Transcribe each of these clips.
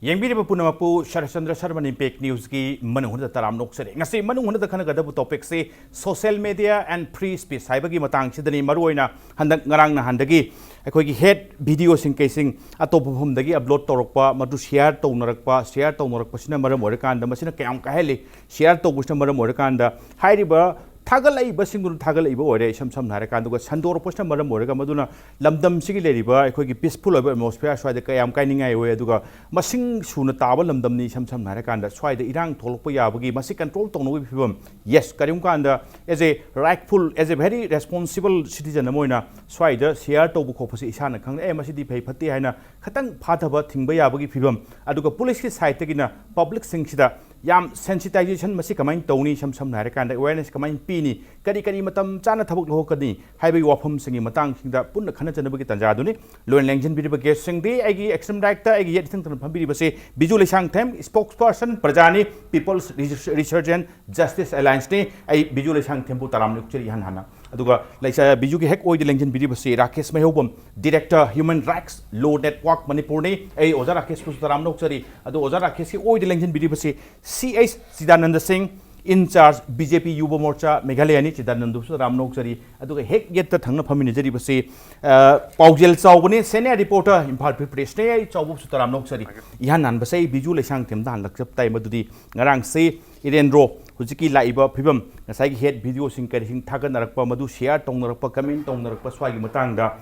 Yengbi Punapu, Sharatchandra Sharma Impact News ki Manuhunda Taram Noksari. Nasi Manuhunda Kanagadabu topic say social media and free speech. Haibagi Matang Chidani Maruina, Handak Narang Handagi, a quick head videos in casing Atopum Dagi, upload Torokpa, Matu share Tonarakpa, share Tonorakpasina Maramorikan, the Machina Kam Kaheli, share Tokusha Maramorikanda, Haidiba. Tagalay basingun tagalay ibo ore some narakan duga sandor posta maram morega maduna lamdam sigi leriba ekoi peaceful atmosphere swai de kayam kainingai we aduga masing suna taba lamdam ni some narakan da swai de irang tholokpa yabagi masi control tongno phibam yes karim kanda as a rightful as a very responsible citizen amoina swai de share to bu khopasi isana khang e masi di phei phati haina khatang phathaba thingba yabagi phibam aduga police ki side tegina public singchida yam sensitization masi kamai tawni sam narakan awareness kamai pini kari kari matam chana thabuk lohokani haibai wafam singi matang singda punna khana janabagi tanjaduni loan langjan biriba guest singdi agi extreme director agi yething tan phambiri base Biju Leishangthem spokesperson PRJA People's Research and Justice Alliance ni ai Biju Leishangthem bu taram nukcheri han hana aduga laisa Biju ki hek oid langjan biriba se Rakesh Meihoubam director Human Rights Law Network Manipur ni ai oza Rakesh ku taram nukcheri adu oza Rakesh ki oid langjan biriba se CH Chidananda Singh in charge BJP Yuva Morcha Meghalaya ni Chidananda Singh Nokchari aduga hek yet thangna phamini jari base Paojel Chaoba ni senior reporter Imphal press ne Chaobu Sutaram Nokchari ihan nan base Biju Leishangthem dan lakchap tai madudi ngarang se irendro hujiki laiba phibam ngasai gi head video sing kari sing thagan narakpa madu share tongnarakpa comment tongnarakpa swagi matangda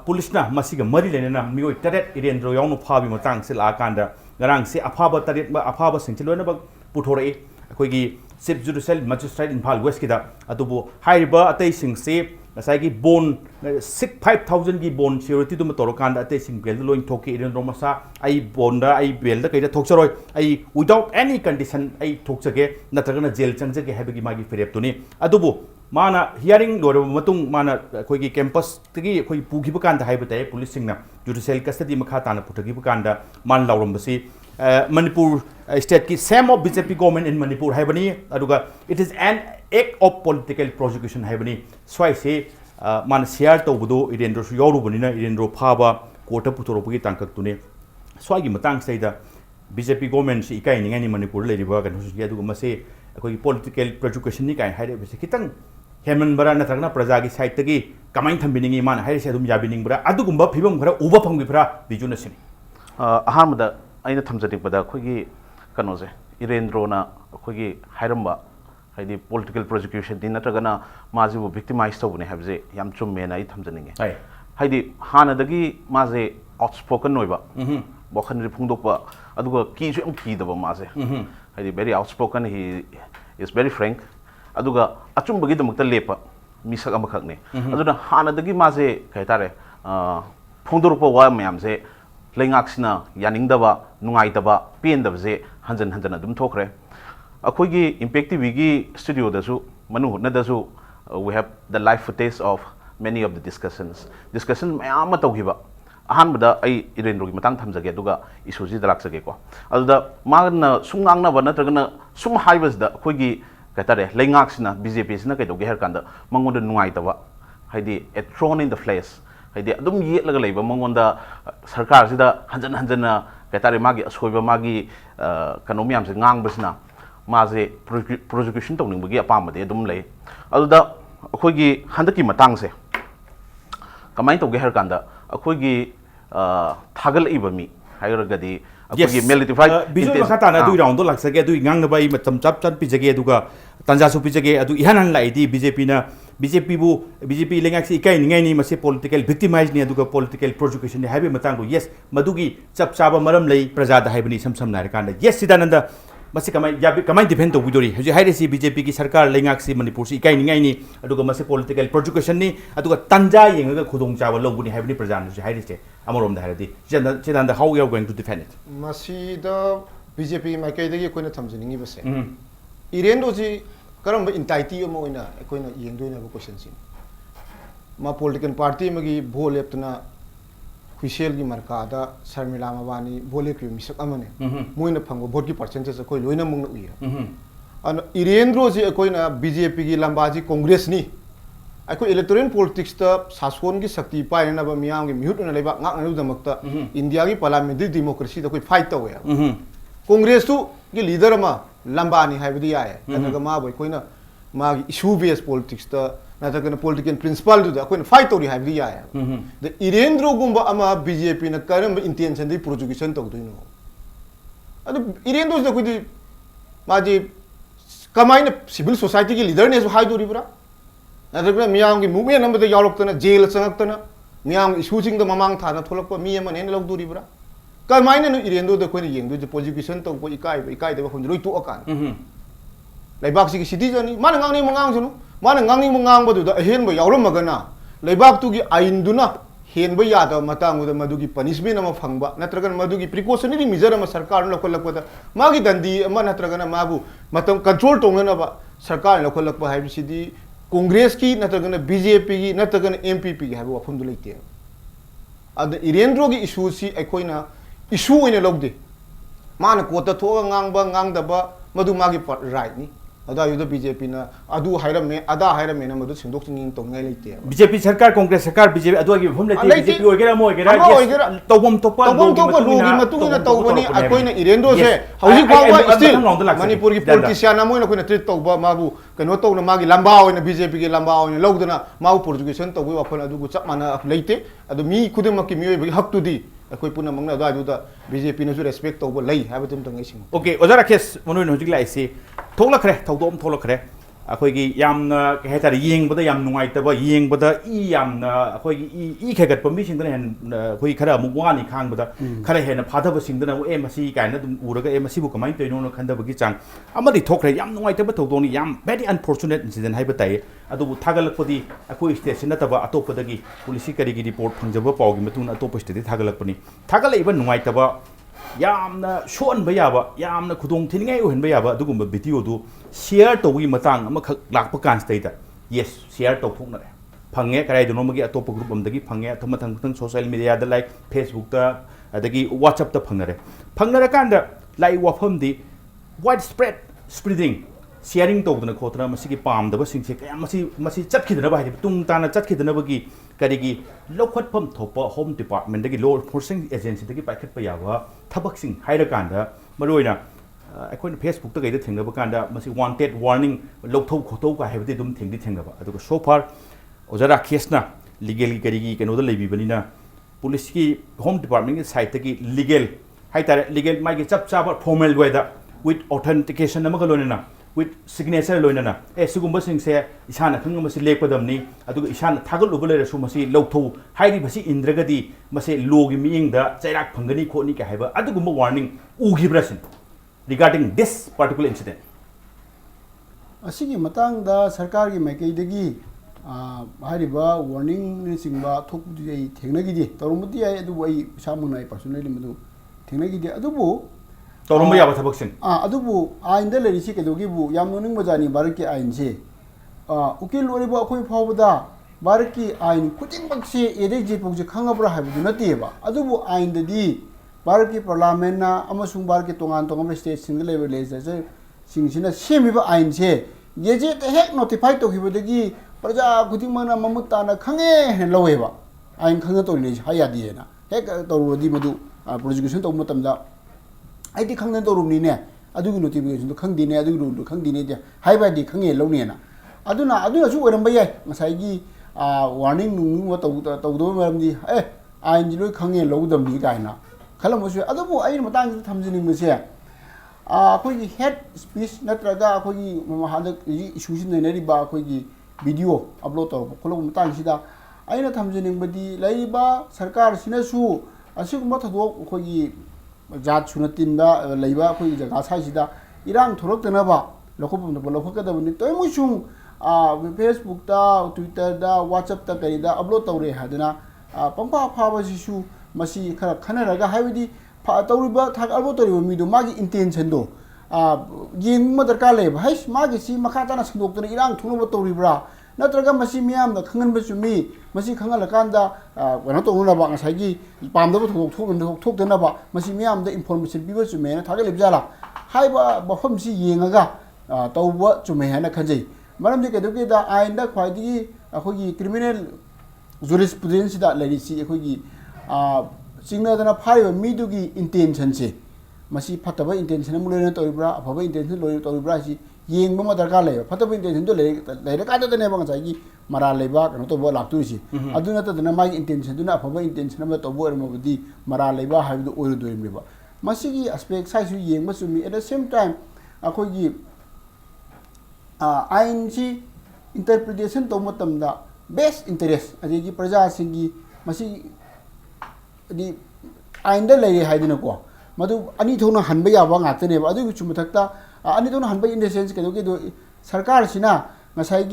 police na masiga mari lenena mioi taret irendro yawnu phabi matang se la kanda ngarang se aphaba taret aphaba sing chilona bag puthore akoigi Chief Judicial Magistrate Imphal West kida adubu haiba atei sing se ngasai gi bon 5000 gi bon security dum torokanda atei sing bel loin thoki iren romasa ai bonda ai bel da kaida thokcharoi ai without any condition ai thokchage natragana jail changjage habagi magi firep tuni adubu mana hearing loro matung mana akoigi campus tigi akoi pugiba kanda haibata police singna judicial custody makha tana puthagiba kanda man lawrombasi Manipur state ki same of BJP government in Manipur haibani aduga it is an act of political prosecution haibani swai se man share to budo irendro su yoru banina irendro phaba kota puthoropugi tangkak tune swai gi matang saida BJP government si ikai ningai ni Manipur le riba kan su aduga mase akoi political prosecution ni kai haire bese kitang heman bara na thagna praja gi side tagi kamai thambiningi man haire se adum yabining bara adugumba phibam khara uba phangbi phara biju na sini ahamda aina thamjadibada khogi kanoje irendrona khogi hairamba haidi political prosecution din natragana majibu victimize tobune habje yam chumme na I thamjaninge haidi hanadagi maje outspoken noiba bokhan ri phungdokpa aduga ki ju am ki daba maje haidi very outspoken he is very frank aduga achumbagi damakta lepa misak amakhakne aduna hanadagi maje kaitare phungdorpa wa mayamje Lengaksina yaningdaba nungaitaba pendabje hanjan adum thokre akoigi impact tv gi studio dasu manu na dasu we have the live footage of many of the discussion mayam tawgiba ahanbada ai irendro gi matang thamjage duga isuji dalaksage ko aduda magna sungangna ba natragana sum haibas da akoigi katare lengaksina BJP sina kaidoge herkanda mangonda nungaitaba haidi a thorn in the flesh haidi adum yetlaga leiba mangonda sarkar sida hanjana kaitare magi asoiba magi kanomi amse ngangbasna maje prosecution tawning bagi apamade adum lei aduda akoigi handaki matangse kamai tawge herkanda akoigi thagal ibami hairagadi akoigi military bijo makata na du round laksage du ngangna bai matam chap chan pijage aduga tanja su pijage adu ihanan laidi BJP lengaksi ikai ningai ni mase political victimize ni aduga political prosecution ni habi matangu yes madugi chap chaba maram lei praja da haibani sam narikanda yes Chidananda mase kamai defend to budori haji hairesi BJP ki sarkar lengaksi Manipur si ikai ningai ni aduga mase political prosecution ni aduga tanja yengaga khudong chaba lobuni habini praja ni hairese amorom da hairadi Chidananda how you are going to defend it masi da BJP makai dagi koina thamjiningi base irendoji karamba entity ama oina koina yengdoina ba question sin ma political party magi boleptna khuisel gi markada Sharmila mabani bole kri misak amane moina phangbo vote gi percentage koi loina mungna uya an irendro ji koina BJP gi lambaji congress ni अखोई electoral politics ता सासोन की शक्ति पाइनब मियाम की मिहुट न लेबा ngaknadamakta India की parliamentary democracy दा कोई फाइट तवे कांग्रेस तु की लीडर अमा लंबानी हाइबदी आए अनगा मा बोय कोइना मा इशू बेस पॉलिटिक्स ता नतकन पॉलिटिकल प्रिंसिपल दु दा कोइना फाइट तोरी हाइबदी आए द इरेंद्रो गुंबा अमा बीजेपी न करम इंटेंशन दी प्रोजुकेशन तौदुइनो अदु इरेंद्रो दा कोइदी माजी कमाइन सिविल सोसाइटी की लीडर ने हाइदोरिब्रा नतकन मियाम की मूवमेंट नंबर दा यावलक्तना जेल संगक्तना मियाम इशूसिंग द ममांग थाना थोलक मी अमा ने लौदोरिब्रा कमाइन नु इरेंद्रो द कोइना येंगदु द प्रोजुकेशन तौ को इकाई द होन रोइ तो अकान लेबाक सी सिटीजन मान ngang mangang sunu मान ngang mangang बदु द अहेन ब यावरमगना लेबाक तु की आइन दुना हेन ब याद मतंग द मदु की पनिशमेंट अमा फंगबा नत्रगन मदु की प्रिकॉशनरी मेजर अमा सरकार लखलकपदा मागी दंदी अमा नत्रगन माबु मतम कंट्रोल तोंगनबा सरकार लखलकपा हाइबिसिदी कांग्रेस की नत्रगन बीजेपी की नत्रगन एमपीपी की हाइबो वफुम दु लेते अद इरेंद्रो की इशू सी अखोइना इशू ओइने लौदे मान कोता थो ngang मधु मागी राइट नि अदा युद्ध बीजेपी ना अदु हाइरमे अदा हाइरमे ना मधु सिंदोक सिंगिंग तोंगै लेते बीजेपी सरकार कांग्रेस सरकार बीजेपी अदुगी भूम लेते बीजेपी ओइगेरा मो ओइगेरा तोबम तोपा लोगी मतुगिना तौबनी अकोइना इरेंद्रो से हौजी फावा स्टिल मणिपुर की पॉलिटिशियन अमोइना कोइना ट्रीट तौबा माबु कनो तौना मागी लंबा ओइना बीजेपी की लंबा ओइना लौदना माउ प्रोजुकेशन तौबो वफन अदुगु चप माना लेते अदु मी खुदमकी मियोय हक तुदी अखोई पुना मंगना अदुदा बीजेपी नसु रेस्पेक्ट तौबो लई हाबतम तंगैसिंग ओके ओजा राकेश मनोइन होजिक लाइसी थोलखरे थौदोम थोलखरे अखोई यामना कहेतार येंगबदा याम नुंगाइतबा येंगबदा ई यामना अखोई ई खेगत पमी सिंगदन हेन अखोई खरा मुगवानी खांगबदा खरा हेन फादब सिंगदन ए मसी काइना दुम उरगा ए मसी बु कमाइ तैनो न खंदबगी चांग अमदि थोखरे याम नुंगाइतबा थौदोनी याम वेरी अनफॉर्चुनेट इंसिडेंट हाइबा ताइ अदुबु थागलकपदी अखोई स्टेट सिनतबा अतोपदगी पुलिस करिगी रिपोर्ट फंजबा पाउगी मतुन अतोप स्टेट थागलकपनी थागलइबा नुंगाइतबा यामना सोनबा याबा यामना खुदोंग थिनिङै ओहनबा याबा अदुगुम्बा वीडियो दु शेयर तौगी मतंग अमखक लाकपा कांस्तेदा यस शेयर तौथोकनरे फंगे कराइदनो मगी अतोप ग्रुप अमदगी फंगे थमथंग थंग सोशल मीडिया दा लाइक फेसबुक ता अदगी व्हाट्सएप ता फंगरे कांदा लाई वाफमदी वाइड स्प्रेड स्प्रेडिंग शेयरिंग तौदना खोतना मसिगी पामदबा सिंगसे कया मसी चटखिदनबा हाइदि तुंग ताना चटखिदनबगी करिगी लौखटफम थोपा होम डिपार्टमेंट दगी लॉ एनफोर्सिंग एजेंसी दगी पाइखटपा याबा थबकसिंग हाइरकांदा मरोइना अखोइन फेसबुक ता गैदा थेंगबा कांदा मसी वांटेड वार्निंग लौथौ खोथौ का हाइबदि दुम थेंगबा अदुगा सो फार ओजा राकेशना लीगल की करिगी केनोदा लेबिबनिना पुलिस की होम डिपार्टमेंट की साइट तगी लीगल हाइतारे लीगल माइगे चप चाबा फॉर्मल वेदा विथ ऑथेंटिकेशन अमगा लोनेना with signature loinana sigumba singse isana khang masi lekpadamni aduga isana thagul ubale rasu masi lawtho hairi basi indragadi masi logi miing da chairak phangani khoni ka haiba adugumba warning ugibrasin regarding this particular incident asigi matang da sarkar gi maikei dagi hariba warning ni singba thokdi ai thengnagi di torumudi ai adu ai samunai personally madu thengnagi di adubu तौरम याबा थबकसिन अदुबु आइन the लेरिसि केदोगिबु याम नोनिंग मजानी भारत की आइन से उकिल ओरिबो अखोय फावबदा भारत की आइन खुदिंबक से एदे जेपोक जे खंगब्रा हाबदु नतेबा अदुबु आइन ददी भारत की पार्लियामेंट ना अमसुंग भारत के तोंगान स्टेट सिंगल लेवल लेजिस्लेचर सिंगसिना सेमिबा आइन से येजे ते हेक नोटिफाई तोखिबदगी प्रजा खुदिंगमना ममुताना खंगे हेन लवेबा आइन खंग तोरिने हायादिना हेक तोरुदी मदु प्रोसिक्यूशन तो मतमदा आइदि खंगन तोरुमनिने अदुगि नोटिफिकेशन तो खंदिने अदुगि रूल खंदिने जे हाइबादि खंगे लौनेना अदुनासु ओरंबा याय मसाइगी वार्निंग नुंगु तौदो मरमदि आइन जिलोय खंगे लौदमनि गायना खलमसु अदुबु आइन मतंग थमजिनिंगसे अखोगी हेड स्पीच नत्रगा अखोगी महादक इशूसिन नरिबा अखोगी वीडियो अपलोड तौब खलो मतंगसिदा आइना थमजिनिंगबदि लैबा सरकार सिनसु असिगुम थदो अखोगी जात सुनतिनदा लैबा अखोगी जगा साइसिदा इरांग थोरक्तनबा लखोकदबनि तोयमुसुं फेसबुक दा ट्विटर दा व्हाट्सएप दा करिदा अपलोड तौरे हादना पंपा फाबसिसु मसी खरा खनरगा हाइबदि तौरिबा थाक अपलोड तौरिबा मिदो मागी इंटेंशन दो येंग दरकार लेबा हाइस मागी सी मखाताना संदोक्तना इरांग थुनबा तौरिब्रा नत्रगा मसी मियामना खंगनबा चुमी मसी खंगलकांदा वनो तौनबा ngसाigi पामदबा थोकदनबा मसी मियामदा इन्फॉर्मेशन पिबा चुमेना थागलेबजाला हाइबा बफमसी येंगागा तौबा चुमे हाना खंजै मरमदि केदुकेदा आइनदा ख्वाइदि ꯑꯩꯈꯣꯏꯒꯤ ꯀ꯭ꯔꯤꯃꯤꯅꯦꯜ ꯖꯨꯔꯤꯁꯄ꯭ꯔꯨꯗꯦꯟꯁꯤꯗ ꯂꯩꯔꯤꯁꯤ ꯑꯩꯈꯣꯏꯒꯤ ꯆꯤꯡꯅꯗꯅ ꯐꯥꯔꯤꯕ ꯃꯤꯗꯨꯒꯤ ꯏꯟꯇꯦꯟꯁꯟꯁꯦ ꯃꯁꯤ ꯐꯠꯇꯕ ꯏꯟꯇꯦꯟꯁꯟ ꯑꯃ ꯂꯣꯏꯅ ꯇꯧꯔꯤꯕ꯭ꯔꯥ ꯑꯐꯕ ꯏꯟꯇꯦꯟꯁꯟ ꯂꯣꯏꯅ ꯇꯧꯔꯤꯕ꯭ꯔꯥ ꯍꯥꯏꯁꯤ ꯌꯦꯡꯕ ꯑꯃ ꯗꯔꯀꯥꯔ ꯂꯩꯕ ꯐꯠꯇꯕ ꯏꯟꯇꯦꯟꯁꯟꯗꯣ ꯂꯩꯔꯀꯥꯟꯗꯅꯦꯕ ꯉꯁꯥꯏꯒꯤ ꯃꯔꯥꯜ ꯂꯩꯕ ꯀꯩꯅꯣ ꯇꯧꯕ ꯂꯥꯛꯇꯣꯏꯁꯤ ꯑꯗꯨ ꯅꯠꯇꯗꯅ ꯃꯥꯒꯤ ꯏꯟꯇꯦꯟꯁꯟꯗꯨꯅ ꯑꯐꯕ ꯏꯟꯇꯦꯟꯁꯟ ꯑꯃ ꯇꯧꯕ ꯑꯣꯏꯔꯝꯃꯕꯗꯤ ꯃꯔꯥꯜ ꯂꯩꯕ ꯍꯥꯏꯕꯗꯨ ꯑꯣꯏꯔꯣꯏꯗꯣꯏꯅꯦꯕ ꯃꯁꯤꯒꯤ ꯑꯁꯄꯦꯛ ꯁꯥꯏꯁꯨ ꯌꯦꯡꯕ ꯆꯨꯝꯃꯤ ꯑꯦꯠ ꯗ ꯁꯦꯝ ꯇꯥꯏꯝ ꯑꯩꯈꯣꯏꯒꯤ ꯑꯥꯏꯟꯁꯤ इंटरप्रिटेशन तब मतमदा बेस्ट इंटरेस्ट अदेगी प्रजासिंगी मसी अदि आइन द लेरे हाइदनको मधु अनि थोना हनबे याबा ngaktene ba adu chumthakta ani thona hanba in the sense ke do sarkar sina ngasai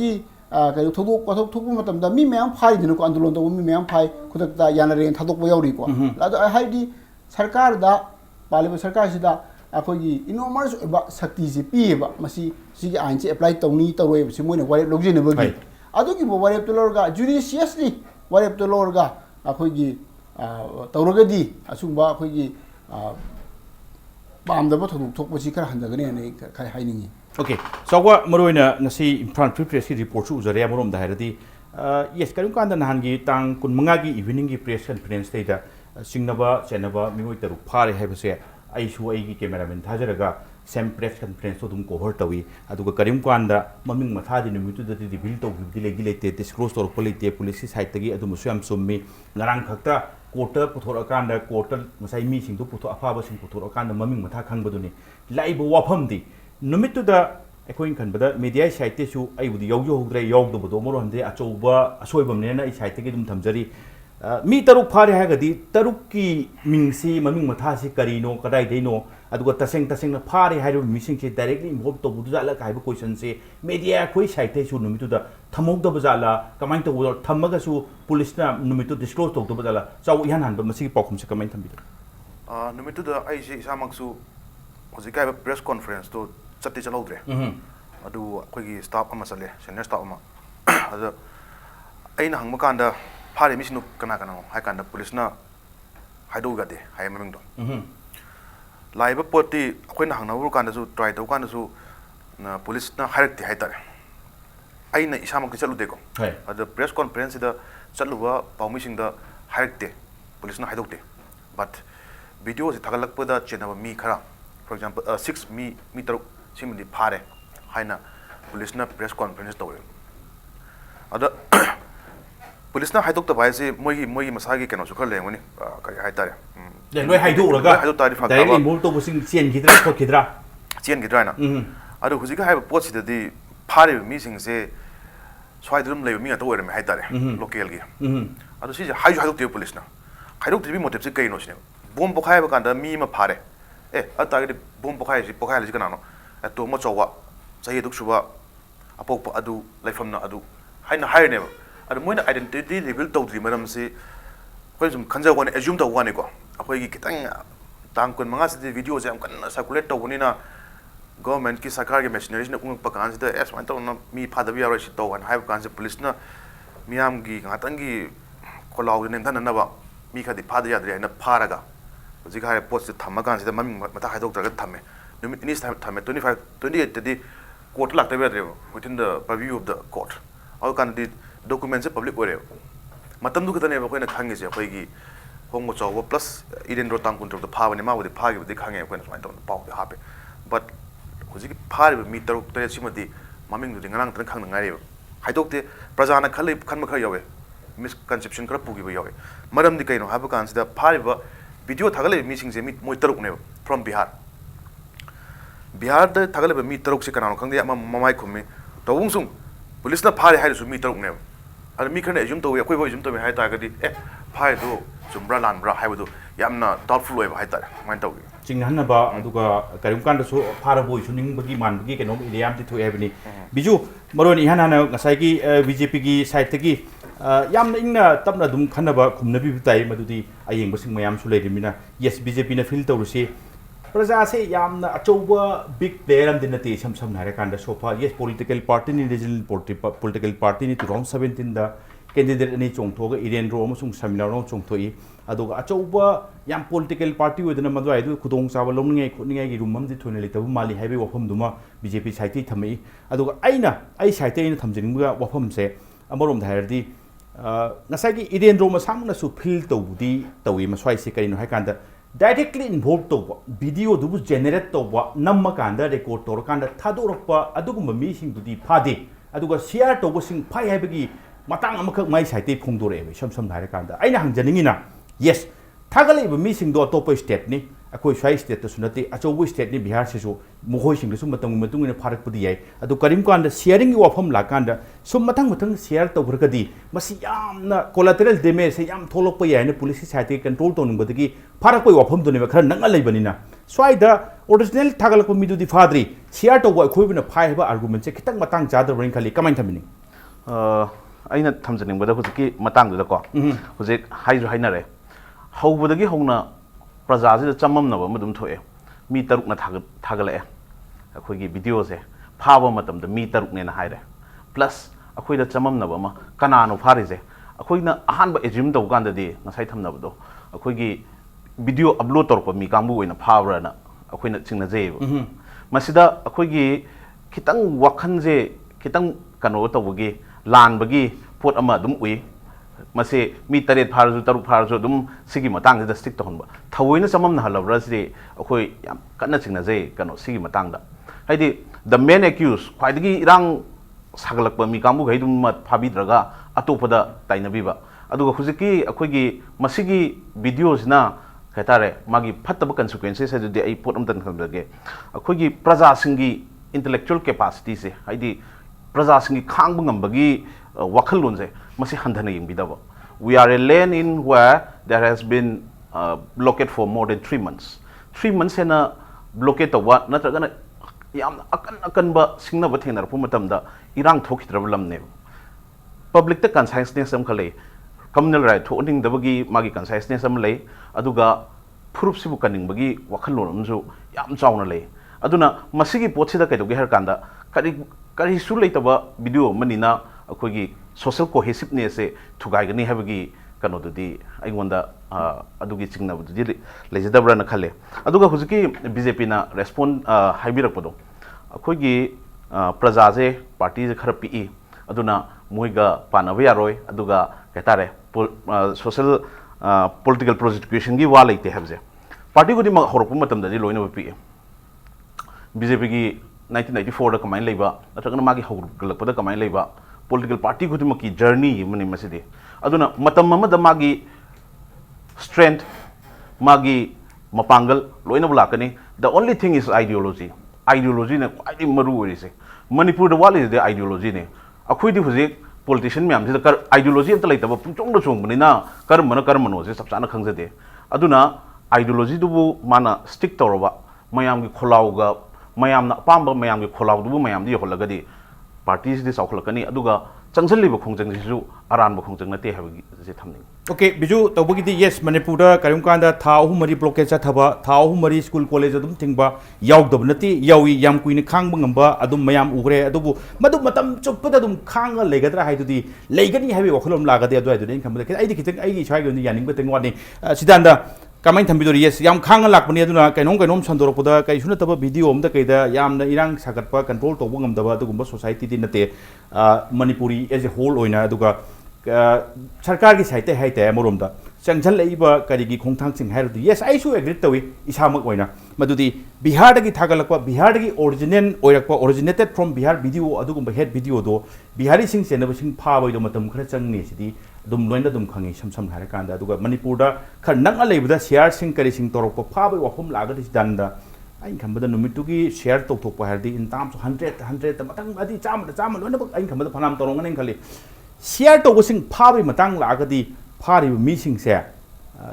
cái thúc có thúc mà tầm đó mi mèo phai thì nó còn luôn đâu mi mèo phai có thực ta yana ren thadok bao đi qua là đó hay đi sarkar đã pali ba sarkar sida akhoi gi enormous ba sakti ji pi ba masi si gi ain si apply tawni tawroi si moi na warep logjine ba gi adu gi bo warep to lorga judiciously warep to lorga akhoi gi tawraga di asungba akhoi gi pamdaba thadok thok ba si khara handagane ne khai hainingi Okay, so what Maroina Nasi Imphal press report to Zaria Morom the Haradi. Yes, Karukan Hangi, Tang Kunmangagi evening press conference data, Singnaba, Senaba, Miwita Pari have say, I show a cameraman Tajaraga, Sam press conference to Kohortawi, Aduka Karimkanda, Maming Matadi, Mutu that the built of delegated disclosed or police Haitagi at the Museum Summi, Narang Kakta, quarter, Putorakanda, quarter, Masai meeting to put a Fabas in Putorakanda, Maming Matakan Baduni, Laibu Wapamdi. Numit to the echoing can but media site issue I would yo dre yog the Bodomoro and the Achoba, Asoibam Nena is I take it Tamzari. Me Taru Pari Hagadi, Taruki Mingsi, Maming Matasi Carino, Kadai Dino, Tasing the party had missing directly involved to Budala Kaibu question say, media quiz site issue Numit to the Tamok the Bazala, Kamanta Wood, Tamagasu, Police Numit to disclose to Bazala. So Yanan, but Masi Pokum comment. Numit to the IC Samaksu was a guy press conference to Chatti Chalodre. Adu Quiggy stop Amasale, Senior stop Ama. Other Aina Hangmakanda, Party Mission Kanakano, Hakanda, Police na Haidogade, Hayamando. Live Poti, Queen Hangnakandazu, try to Kandazu, Police na Harati Haita. Aina Isamak Chaludeco. At the press conference, the Chaluva, Paumising the Harati, Police na Haidote. But videos Tagalak Puda, Chenava Mi Kara. For example, 6 meter simili pare haina police na press conference to ada police na haidok ta baise moi masagi keno su khale ngoni kai haitare le noi haidu raga haidu tari fa directly move to busing chen gidra ko kidra na ada hujika haiba pot sida di pare mi sing se swaidrum le mi to ore me haitare local gi ada si haidok te police na haidok te bi motive se kai no sine bom bokhai ba kanda mi ma pare atagdi bom pokai li kanano to mo chowa sai duk suba apok adu laifamna adu haina haine adu moina identity reveal tawdri maram se koi zum khanja wan assume taw wan ko akoi gi kitang tang kun manga se video jam kan circulate taw ni na government ki sarkar ge machinery na ung pakan se es man taw na mi phadabi yaro si taw wan hai kan se police na miam gi ngatang gi kholaw ne than na ba mi khadi phada yadri na pharaga Zika post Tamagan, the Mammy Mata Doctor Tame. In this time, 25, 28, the court lacked within the purview of the court. All can the documents a public way. Matam Duka never when a Kang is a Pegi, Homo Chaoba plus Eden Rotan control the power and with the party with the Kang when I don't power happy. But was it party with me to Simati, Mamming the Nang and Kang Nare? I took the Prazana Kalip Kanmakayawe, misconception Krapugi Yawe. Madam the Kano Habakans, the party. Video Tagale missing the meet Moitaruk from Bihar. Bihar the Tagale meet Taruk Sikan, Kanga Mamai Kumi, the Wungsum, police not party had to meet Taruk never. And me can assume to a quiver to me high target, Pai do, Zumbralan, Rahaidu, Yamna, doubtful way of Haita, my dog. Chinganaba, Duka, Karimkanda, so Parabu, Suning Bagi Man, Bagi, and Iliamti to Ebony. Biju, Moroni Hanana, Nasaki, VJPG, Saitagi. Yam in Tabna Dum Kanaba, Kumnabi Tai, Madudi, Aying Basing Mayam Suledimina, yes, BJP na filter to say. Praza say Yam Achoba, big player and dinati, some Narakanda so far, yes, political party in regional political party to round 17 the candidate any Chongtoga, Indian Romusum Saminaro Chongtoi, Adoga Achoba, Yam political party with the Namadai, Kudong Savalong, Kuningi Rumam, the Tunelita, Mali, heavy Wapum Duma, BJP Saiti Tami, Adoga Aina, I Saite in Tamzinga, Wapum say. अमरोम धायरदी ngसाई gi Irendro masamna su feel tawdi tawi maswai se karino hai kanda directly involved tawba video du generate tawba namma kanda record tor kanda thadorokpa adugumba mi sing dudi phade aduga share tawba sing phai haibagi matang amakak mai saite phongdore be sam dhare kanda aina hangjaningina yes thagale ba mi sing do top state ni akoi swai state to sunati achobu state ni Bihar se so mohoi sing su matang matung ina pharak pudi yai adu karim kanda sharing gi wafam la kanda sum matang share tawbrkadi masi yamna collateral damage se yam tholok pa yai ne police site control to ning badagi pharak poi wafam done ba khara nang alai banina swai da original thagalak pa mi du di fadri share to wa khoi bina phai ba argument se kitang matang jadar ring khali comment thamini aina thamjaning bada hujiki matang da ko hujik haiju hainare hawbadagi hawna प्रजा से चममनब मदुम थोए मी तरुक ना थागले अखोगी video से फाब मतम the मी तरुक ने ना हाइरे plus अखोई the चममनब म कनानो फारि से अखोई ना अहानब एज्यूम दव गांद दे नसाई थमनब दो अखोगी वीडियो अपलोड तोरप मी कांबु ओइना फाब्रना अखोई ना चिंगना जेब मसिदा अखोगी खितंग वखन जे खितंग कनो तवगी लानबगी पोट अमा दुम उइ मसे मी तरेत फारजु तरु फारजु दुम सिगी मतंग द स्टिक तो हनबा थवइना समम न हलब्रा से अखोई याम कन्ना चिंगना जे कनो सिगी मतंग दा हाइदि द मेन एक्यूज ख्वाइदगी इरांग सागलक मी कांबु गैदुम मत फाबिद्रगा अतोपदा ताइनबीबा अदुगा हुजिकी अखोइगी मसिगी वीडियोसना कहतारे मागी फत्तब कंसिक्वेंसेस अदुदि आई पोट अमतन खमदगे अखोइगी प्रजा सिंगी इंटेलेक्चुअल कैपेसिटी से हाइदि प्रजा सिंगी खांग ngambagi wakhallon se masi handhana yingbidaba we are a land in where there has been blockade for more than 3 months 3 months hena blockade to what natragana yam akan ba singna ba thengnar pu matam da irang thokhidrab lamne public ta consciousness am khale communal right thoning dabagi magi consciousness am lei aduga phurup sibu kaning bagi wakhallon amju yam chauna lei aduna masigi potsida kaidoge her kanda kari su leitaba video manina अखोगी social cohesiveness से थुगाइगनी हैबगी कनो दुदी आइगोंदा अदुगी चिंगनाबुदी लेजदबरा न खले अदुगा हुजिकी BJP ना respond हाइबिरकपदो अखोगी प्रजा जे party जे खरा P अदुना मोइगा Panba यारोय अदुगा कहतारे social political prosecution की वा लेते हैबजे पार्टी गुदी हरप मतमदि लोइना पी बीजेपी की 1994 दा कमाइन लेबा नत्रगना मागी हौगलपदा कमाइन लेबा political party khudimaki journey mani maside aduna matam amada magi strength magi mapangal loina bulakani the only thing is ideology na quite maru orise Manipur the wall is the ideology ne akhoi di hujik politician myam se kar ideology amta laitaba pungchong do chong bani na karmano se sapchana khangjade aduna ideology dubu mana stick toroba mayam gi kholauga mayam na pamba mayam gi kholau dubu mayam di holagadi parties this auklakani aduga changsalliba khongjang jisu aran ba khongjang nate habagi je thamning okay biju tawbagi di yes Manipur da karim kanda tha ahum mari blockade cha thaba tha ahum mari school college adum thingba yaudab nati yawi yam kuini khangba ngamba adum mayam ugre adubu madu matam chuppada adum khanga legadra haidudi leigani habi wakholom lagade adu adu khambada ai di kitang ai gi chai gi yaning ba tengwani sidanda कमाइन थम्बिदोरी यस याम खांग लाकपनि अदुना कैनोम संदोरपदा कैसुना तब वीडियो अमदा कैदा यामना इरांग सागतपा कंट्रोल तोबो ngमदबा अदुगुम्बा सोसाइटी दि नते मणिपुरी एज ए होल ओइना अदुगा सरकार की साइते हाइते मोरोमदा चंगजल लेइबा करिगी खोंथांग सिंग हाइरदु यस आइसु एग्री तवी इसामक ओइना मदुदी बिहार दगी थागलकपा बिहार दगी ओरिजिनल ओइरकपा ओरिजिनेटेड फ्रॉम बिहार वीडियो अदुगुम्बा हेड वीडियो दो बिहारी सिंग सेनब सिंग फाबैदो मतम खरा चंगनि सिदी दुम लोइना दुम खंगी सम हारे कांदा अदुगा मणिपुर दा खर नंगा लेबदा शेयर सिंग करि सिंग तोरकपा फाबै वफम लागदि दानदा आइन खंबदा नुमितुगी शेयर तोथोपा हारदि इन ताम्स 100 मतंग अदि चाम लोइना बक आइन खंबदा फनाम तोरंगने खले शेयर तो सिंग फाबै मतंग लागदि फारिबा मीसिंग से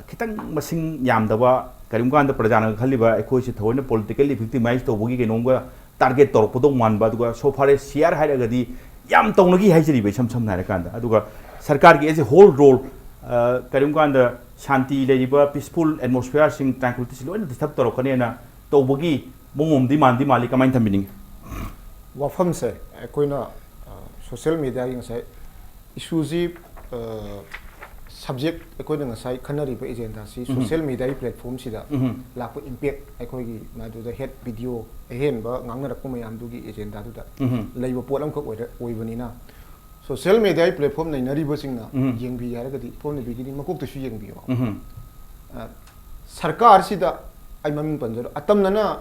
खितंग मसिंग यामदबा करिमकांदा प्रजाना खलिबा एखोइसे थोइना पॉलिटिकली विक्टिमाइज तोबगी केनोंगा टारगेट तोरपदो मानबा अदुगा सोफारे शेयर हाइरगदि याम तौनगी हाइजरिबे सम हारे कांदा अदुगा सरकार की एज ए होल रोल करिमकांदा शांति लेरिबा पीसफुल एटमॉस्फेयर सिंग ट्रैंक्विलिटी लोइना डिस्टर्ब तोरकनेना तौबगी मोंगोमदि मानदि माली कमाइन थम्बिनिंग वफम से कोइना सोशल मीडिया की ngasai issue ji subject akoina ngasai khanari ba agenda si social media platform sida lakpa impact akoigi madu da head video ahen ba ngangna rakpa mayam du gi agenda du da leiba polam ko oibanina social media platform này nari bơ sinh na yeng bi ya cái phone này bi cái mà quốc tế suy yeng bi sarkar si da ai maming panjaro atam na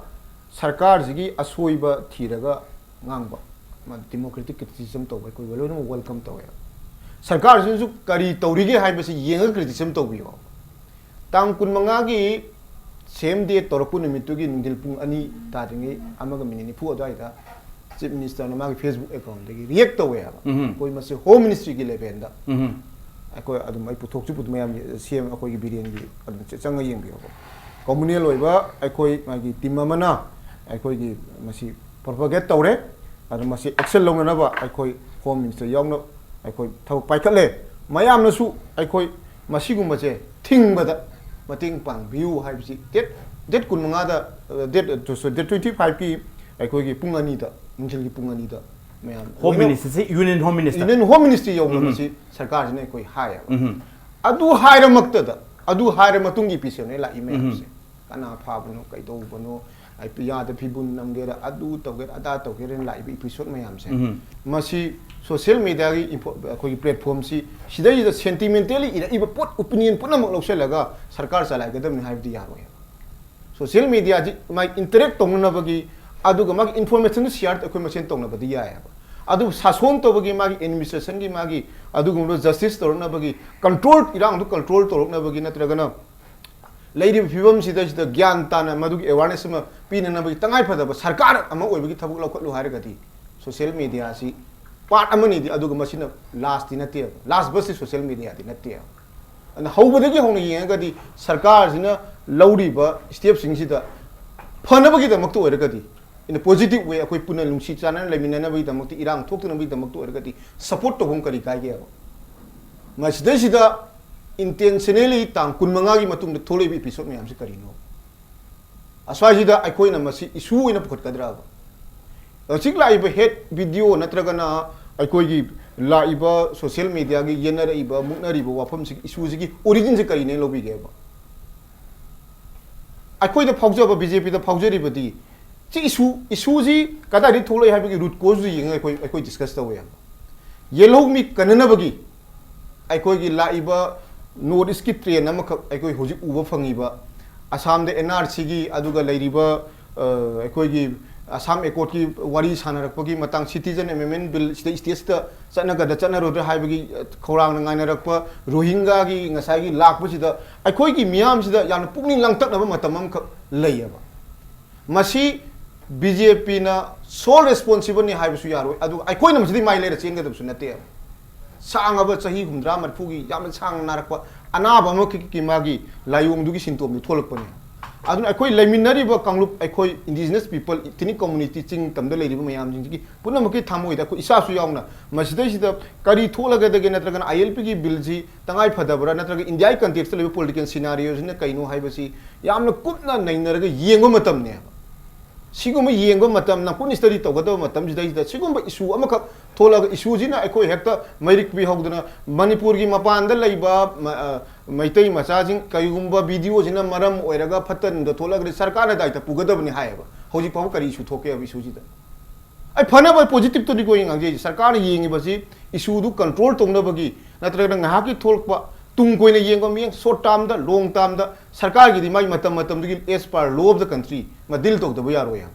sarkar jigi asoi ba thiraga ngang ba ma democratic criticism to ba koi walo no welcome to ya sarkar ju kari tawri ge hai ba si yeng criticism to bi yo tang kun manga gi same day torpu nimitu gi nindil pung ani ta ringi amaga minini pu adai da chief minister na magi facebook account de react to ya koi ma se home ministry gi level da koi adum ai puthok chu put mayam cm koi gi biren gi adum changa yeng bi yo communal loiba koi magi team mana koi gi masi propagate tawre adum masi action long na ba koi home minister yong no koi thau pai khat le mayam na su koi masi gum ba che thing ba da mating pang view hai bi det kun manga da det 25 ki koi gi pung ani da mungil gi pung ani da mayam home minister se union home minister yo ma si sarkar ne koi hai adu hai ra makta da adu hai ra matung gi pise ne la email se kana pha bano kai do bano ai piya da phibun nam ge adu to ge ada to ge ren la episode mayam se masi social media gi koi platform si sidai da sentimentally ira pot opinion punam lo se laga sarkar salai gadam ni haib di yaro social media ji mai interact tong na bagi adu ga mag information share ko masen tong na badi ya adu sason to bagi magi administration gi magi adu gum justice to na bagi control irang du control to na bagi na tragana lady phibam sida sida gyan ta na madu awareness ma pin na bagi tangai phada ba sarkar ama oi bagi thabuk law khotlu har gati social media si part amani di adu ga masina last di natia last bus social media di natia and how bagi hong ni ga di sarkar sina lawri ba step sing sida phana bagi da mak to oi gati in a positive way akoi puna lungsi chana lemina na bagi da mak ti irang thok na bagi da mak to oi gati support to hong kari kai ge ma sida sida intentionally tang kun manga gi matung de thole bi episode me amsi kari no aswa ji da ai koi na masi issue ina phot kadra ba chik la iba head video natraga na ai koi gi la iba social media gi yenar iba mukna ri ba wafam si issue ji gi origin ji kari ne lobi ge ba ai koi da phauja ba bjp da phauja ri ba di chi issue ji kada ri thole ha bi root cause ji ai koi discuss ta we yellow mi kanana ba gi ai koi gi la iba North East ki train amakak aikoi hojik uba fangiba Assam de NRC gi aduga leiriba aikoi gi Assam Accord ki wari sanarakpa gi matang citizen amendment bill state ta chanaga da chanaro da haibagi khorang na ngainarakpa Rohingya gi ngasai gi lakpa sida aikoi gi miyam sida yan pukning langtak na matamam khak leiaba masi BJP na sole responsible ni haibasu yaro adu aikoi na masi mai leira chenga da sunate sang chahi humdra marfugi yam sang narakpa anaba ma ki magi layung dugi sintom ni tholak pani adun akoi leminari ba kanglup akoi indigenous people tini community ching tamda leiri ba mayam jing ki punam ki thamoi da ko isa su yauna masida sida kari tholaga de natraga ILP ki bill ji tangai phadabra natraga india context le political scenarios ne kaino haibasi yamna kupna nainaraga yengo matam ne siguma yengo matam na kun study to gado matam jida jida siguma issue amaka thola issue jina akoi hekta mairik bi hogdana manipur gi mapan da leiba maitai macha jing kayugumba video jina maram oiraga phatan da thola gri sarkar na daita pugadabni haiba hoji pau kari issue thoke ab issue jida ai phana ba positive to di going angje sarkar yengi basi issue du control tongna bagi natraga ngaha ki tholpa tung koina yengo mi short term da long term da sarkar gi di mai matam gi as per law of the country ma dil tok da yaro ya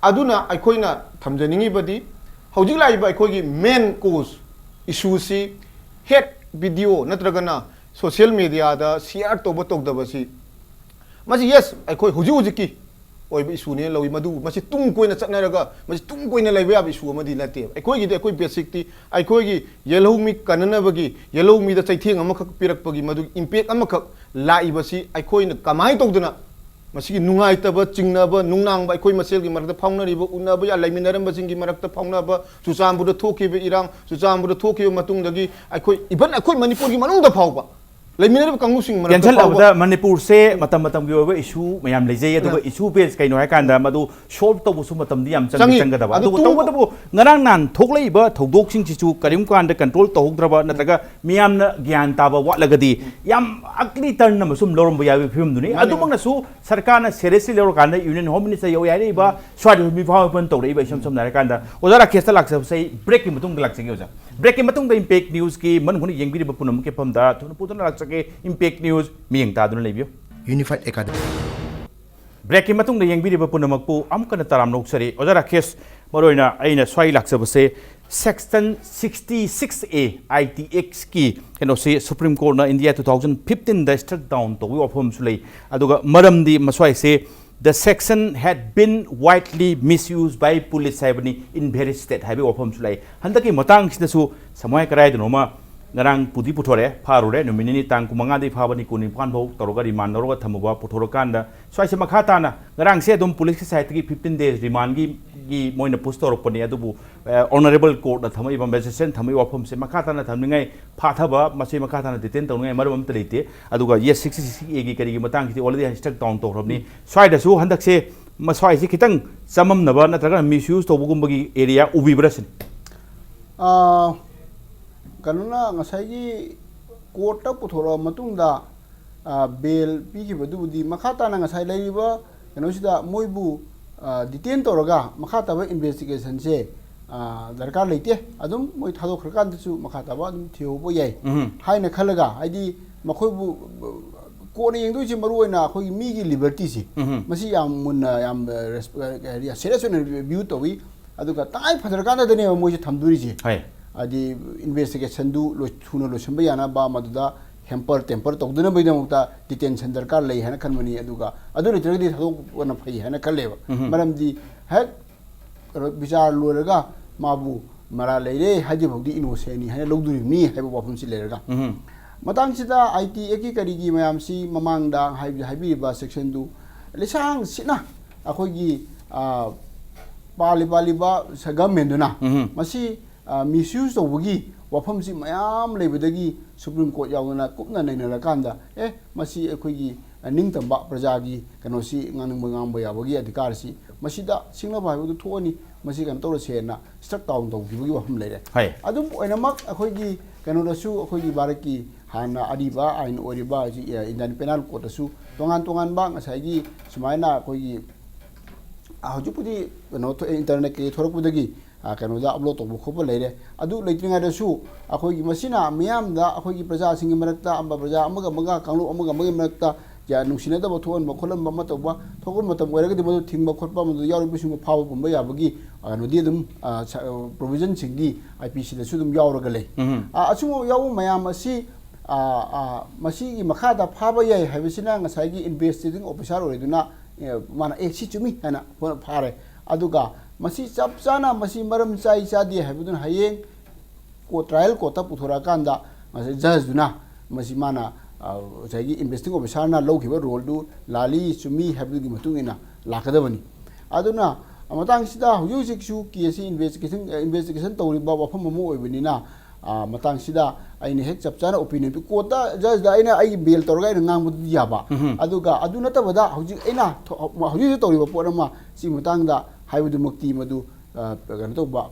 aduna aikoina thamjaningi badi hojik lai ba aikoi gi main cause issue si head video natraga na social media da share to ba tok da basi masi yes aikoi hoji ki oi bi issue ne lowi madu masi tung koina chatnaraga masi tung koina laiba bi issue amadi late aikoi gi de aikoi basic ti aikoi gi yellow mi kanana bagi yellow mi da chaitheng amakak pirak pagi madu impact amakak lai basi aikoi na kamai tok duna masi nungai taba chingnaba nungnang ba aikoi masel gi marakta phaunari ba unaba ya laiminaram ba jingi marakta phaunaba suchambu da thoki be irang suchambu da thoki matung dagi aikoi even aikoi manipur gi manung da phauba leminari kangu sing marakta cancel abda manipur se matam gi oba issue mayam leje aduga issue base kaino ha kanda madu solve to busu matam di yam changa da ba adu to bu ngarang nan thoklei ba thodok sing chi chu karim kan da control to hokdraba natraga miyam na gyan ta ba watlagadi yam akli turn na masum lorom ba yabi film duni adu mangna su sarkar na seriously lor kan union home minister yo yari ba swadi mi phaw pon to rei ba sam nara kan da ozara kesta laksa sei break ki mutung laksa gi oja break के मतुंग the impact news की मन हुन यंगबी पुनम के फमदा थुन पुतन लाचके इम्पैक्ट न्यूज़ मियंग तादुन लेबियो यूनिफाइड एकेडमी ब्रेक की मतुंग यंगबी पुनमकपु अमकन तराम नोक्सरी ओजा राकेश मरोइना अइना स्वाई लाक्सबसे सेक्शन 66A ITX की कनोसी सुप्रीम कोर्ट ना इंडिया 2015 दा स्ट्रक डाउन तो वफम सुलै अदुगा मरमदी मस्वाई से the section had been widely misused by police हाइबनी in various state हाइबे वफम सुलै हंदकी मतंग सिदसु समय कराय दनोमा ngarang pudi puthore pharure numini tang kumanga di phabani kuni pan bau toroga remand roga thamuba puthoro kanda swaise makhata na ngarang se dum police site ki 15 days remand gi moina push torokpani adubu honorable court na thamai bam decision thamai wafam se makhata na thamningai phathaba masi makhata na detain tawningai marum talite aduga yes 66A gi kari gi matang ki already struck down torobni swai da su handak se maswai se kitang samam naba natraga misuse tobugum bagi area ubibrasin kanuna ngasai court पुथोरा मतुंगदा bail पीखिबदुबुदी मखाता ना ngasai लैरिबा कनोसिदा मोइबु detain तोरगा मखाता बा investigation से दरकार लेते अदुम मोइ थादो खरकांदसु मखाता बा अदुम थियोबो याय हाइना खलगा आइदी मखोइबु कोने यंगदुसि मरुइना अखोइ मीगी लिबर्टी सि मसि याम मुन्ना याम सीरियस व्यू तोवी अदुगा ताइ फदरकांदा दने मोइसे थमदुरिसि आदि इन्वेस्टिगेशन दु थुनो लोसंबा याना बा मदुदा हेम्पर टेम्पर तौदना बैदमुक्ता डिटेंशन दरकार लई हैना खनमनी अदुगा अदु लिटरगदी थदोना फै हैना खलेबा मरमदी हेक विचार लोरगा माबु मरा लेरे हाजि भौदी इनोसेनी हैना लौदुरिनी हैबो वाफम सि लेरगा मतंगसिदा ITA की करिगी मयामसी ममांगदा हाइबिबा सेक्शन दु लिसांग सिना अखोगी पालिबा गवर्नमेंटना मसी misuse तौबगी वफम से मयाम लेबदगी सुप्रीम कोर्ट यावना कुपना नैनरकांदा मसी अखोगी निंगतंबा प्रजागी कनोसी nganung ngangba याबगी अधिकार सी मसीदा सिंगला बायबदु थोनी मसी कन तौरसेना स्ट्रक डाउन तौबगी वफम लेरे अदुम ओइनमक अखोगी कनोदसु अखोगी भारतकी हाना अरिबा आइन ओरिबा इंडियन पेनल कोर्टसु तोंगान बा ngasai सुमाइना अखोगी हजुपुदी कनो इंटरनेट के थोरकपुदगी कनोदा अपलोड तौब खोप लेरे अदु लेत्रिंगादसु अखोगी मसिना मियामदा अखोगी प्रजा सिंग मरक्ता अम्बा प्रजा अमगा मगा कांगलु अमगा मगे मरक्ता या नुसिनदा बथोन बखोलम बम तौबा थोगम मतम ओरगदि मदु थिंगबा खोटबा मदु यावरि बिसुंग फाव बुंबा याबगी नोदि दम प्रोविजन सिंगदी IPC दसु दम यावरगा ले असुमो याव मयाम असि मसी मखादा फाबा याय हाइबसिना ngasai इन्वेस्टिगेटिंग ऑफिसर ओरिदुना माना सि चुमी हाना फारे अदुगा मसी चप चाना मसी मरम चाइ चादी हाइबदुन हायें को ट्रायल कोता पुथोरा कांदा मसी जज दुना मसी माना जायगी इन्वेस्टिंग ऑफिसर ना लौखिबा रोल दु लाली चुमी हाइबदुगी मतुंगिना लाखदबनी अदुना मतंगसिदा हुजुजिकसु केसी इन्वेस्टिगेशन तौरिबा वफम ममो ओइबनिना मतंगसिदा आइने हेक चप चाना ओपिनियन पि कोता जज दा आइना आई बेल तौरगा आइना ngangbdu याबा अदुगा अदु नतबदा हुजि आइना हुजि तौरिबा पोरमा सि मतंगदा हाइबदु मुक्ति मदु कनो तौबा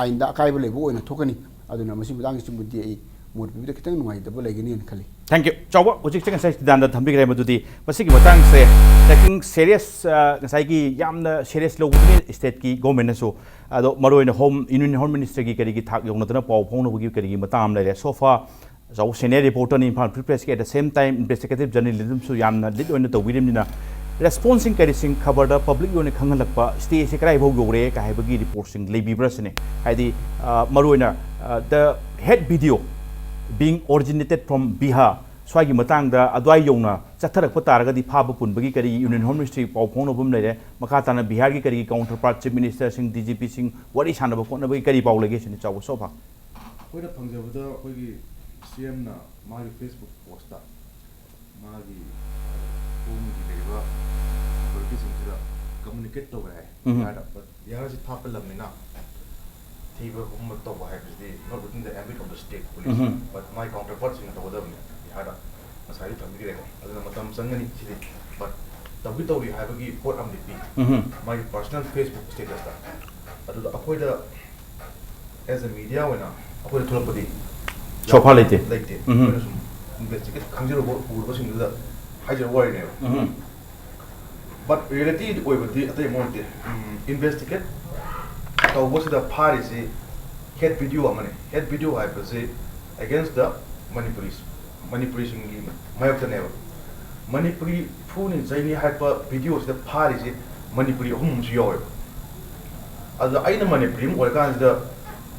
आइनदा अकाइबा लेबो ओइना थोकनी अदुना मसि मुदांग सिमुदि आई मोर बिबिदा खितंग नुंगाइदबो लेगनी न खली थैंक यू चौबा उजिक चंग साइ दान थंबिग्रे मदुदी मसिगी मतंग से taking serious ngasai gi yamna serious lobuni state ki government so ado maroina home union home minister gi kari gi thak yongna pau phong no gi kari gi matam lere so far so senior reporter ni Imphal Free Press at the same time investigative journalism so yamna lit oina to wirim ni na responding kari cover the public yone khangalakpa state se krai bhog yore ka haibagi reporting lebibrasne haidi maroina the head video being originated from Bihar swagi matang da adwai yongna chatharak pataragadi phaba punbagi kari union home ministry pau phone bum lere makata na Bihar gi kari counterpart chief minister sing DGP sing wari sanaba phone bagi kari pau lege sini chaw sofa koida phangjabada khoi CM na magi Facebook post ta magi phone gi leba khoi singida communicate to hai yada but yara si thapal lamina thiba hum to hai is not within the ambit of the state police but my counterparts in the other yada masari thambi re aduna matam sangani sidi but tabi tawi habagi port am dipi my personal Facebook status ta adu akoida as a media wena akoida thulapadi sofa lete investigate khangjiro urba singda hajar wari ne but reality oibadi atai monte investigate tawbosida parisi head video amane head video haibase against the Manipuris ingi mayokta neba Manipuri phone in zaini haipa videos the party Manipuri hum jiyo as aina Manipuri or kan the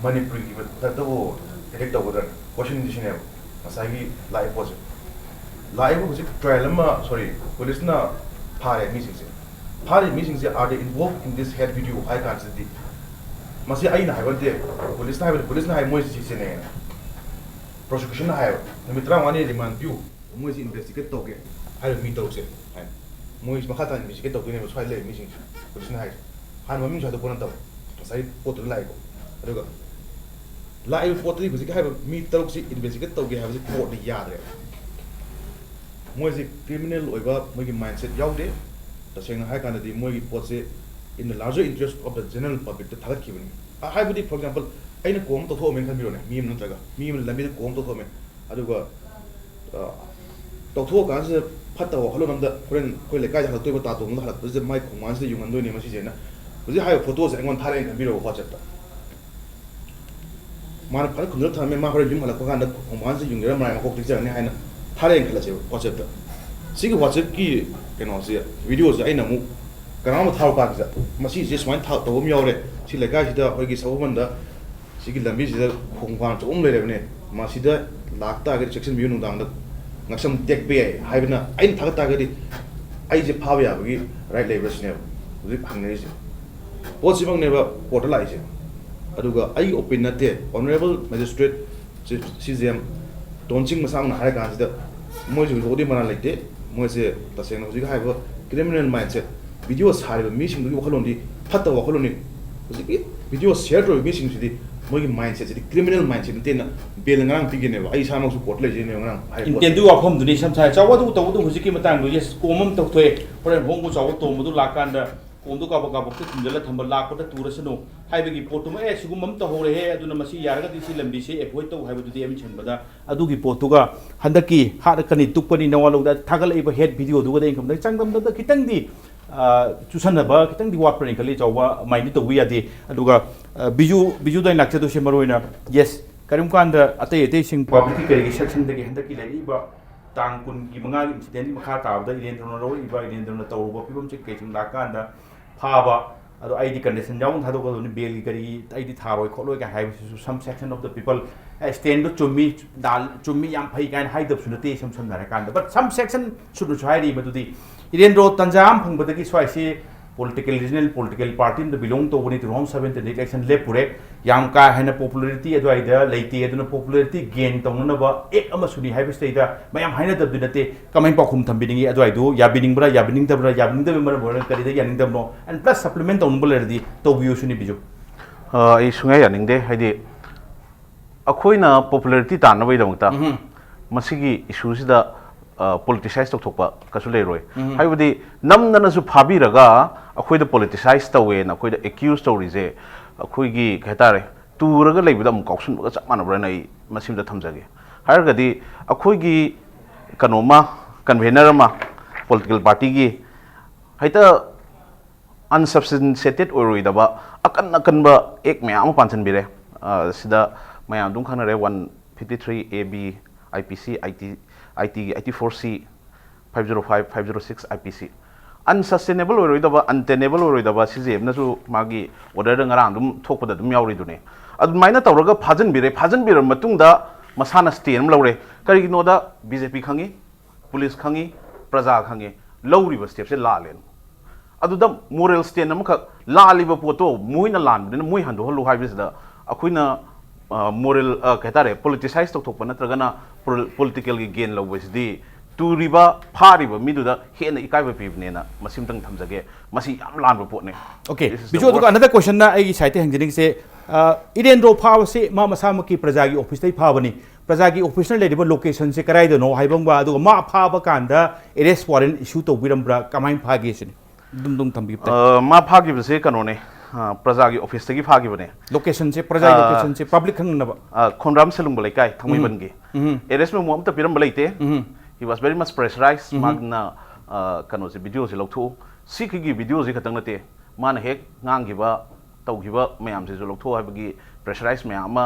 Manipuri that the elect over Washington DC masagi live was live was trial sorry police na party meetings are they involved in this head video I can't see masi aina haibante police na hai moi si ne prosecution na hai nimitra wani remand view moi si investigate toge hai mi to se hai moi is makata investigate toge ne so hai le meeting police na hai han mamin sa to pon ta sai pot lai ko aduga live pot ri busi hai mi to si investigate toge hai busi pot ni yadre moi si criminal oiba moi ki mindset yaude taseng hai kan di moi ki pot se in the larger interest of the general public the thagat kibani I would for example aina kom to thome kan birone mi mun traga mi mun lambi kom to thome aduga to tho kan se phatta wa halo namda friend koi le kai ha to ta to ngala to je mai khongman se yungan do ne ma si je na buji ha photos engon thare kan biro whatsapp ta man phal kun ta me ma hore yum hala ko kan da khongman se yungira mai ma ko tik ne haina thare kan la je whatsapp ta sigi whatsapp ki keno se videos aina mu kanama thau ka ja masi je swain thau to mi yore si le ga ji da hoi gi sabu man da si gi lambi ji da khongwan chum le ne ma si da lak ta ga section view nu dang da ngaksam tek be hai bina ain thag ta ga di ai je pha ya gi right level ne ri phang ne ji po si bang ne ba portal lai ji adu ga ai open na te honorable magistrate CGM donsing masang na hai ga ji da mo ji ro di mana lai te mo se ta se no ji ga hai ba criminal mindset video sari meeting du wakhalon di phatta wakhalon ni video share to meeting di mogi mindset di criminal mindset te na belangang tigene ba ai sama su port le je ne ngang intendu afom du ni samsai chawa du to du hujiki matang du yes komam to thoi horen hong bu chawa to mu du lakan da kom du ka ba te tindala thamba lak ko ta turasano haibagi potu ma sigum mam to hore he adu na masi yaraga di si lambi se avoid to haibu du di em chen bada adu gi potu ga handaki ha kani tukpani nawalo da thagal ai ba head video du ga de ingam da changdam da kitang di chusanaba kitang di wat prank kali chawa mai ni to wi adi aduga biju dai lakche do se maroina yes karim kan da ate sing public ki section de handaki lai ba tang kun gi manga incident makha ta da iden dron ro iba iden dron to ba pibom che ke chung la kan da phaba ado id condition jaung thado ko ni bel kari id tharoi kholoi ka hai some section of the people stand to chummi yam phai kan hai da sunate sam na kan but some section should try ri madudi iden ro tanjam phungbadagi swai political regional political party in the belong to one round 7 election le pure yam ka hena popularity adwai da leite aduna popularity gain tongna ba ek ama suni hai beste da mayam haina da dinate kamai pakhum thambidingi adwai du yabining da member bora kari da yaning da no and plus supplement on bulerdi to view suni biju ai sungai yaning de haidi akoina popularity ta na bai da mukta masigi issue sida politicize to thokpa kasu le roi haibudi namna su phabi raga akhoi da politicize to we na akhoi da accuse story je akhoi gi khetare turaga leibida am kausun ba chak manabra nai masim da thamjage harga di akhoi gi kanoma convener ma political party gi haita unsubstantiated oroi da ba akan ba ek me am panchan bire sida mayam dung khana re 153 AB IPC IT 84C 505 506 IPC unsustainable or untenable or CGM nasu magi order ngarang dum thokpada dum yauri dune adu maina tawraga phajan bire matungda masana stand lawre kari no da BJP khangi police khangi praja khangi lawri ba step se lalen adu da moral stand amkha laliba poto muina lan den mui hando holu haibis da akuina moral khetare politicize thokpa natragana political gain lawbisdi turiba phariba miduda hena ikaiba pibnena masimtang thamjage masi yam lanba potne okay biju to another question na ai site hangjining se iden ro phaw se ma masama ki praja gi office tai phawani praja gi office na lediba location se karai do no haibang ba adu ma phaba kanda arrest warrant issue to birambra kamain phage se dum thambi ma phagi se kanone praja gi office tagi phagi bane location se praja gi location se public khang na ba khonram selung balai kai thangmai bangi arrest mo am ta piram balai te he was very much pressurized magna kano se video se lokthu sikhi gi video se khatang nate man hek ngang gi ba तौखिबा मैम से जो लौथो हाइबगी pressurise ma'am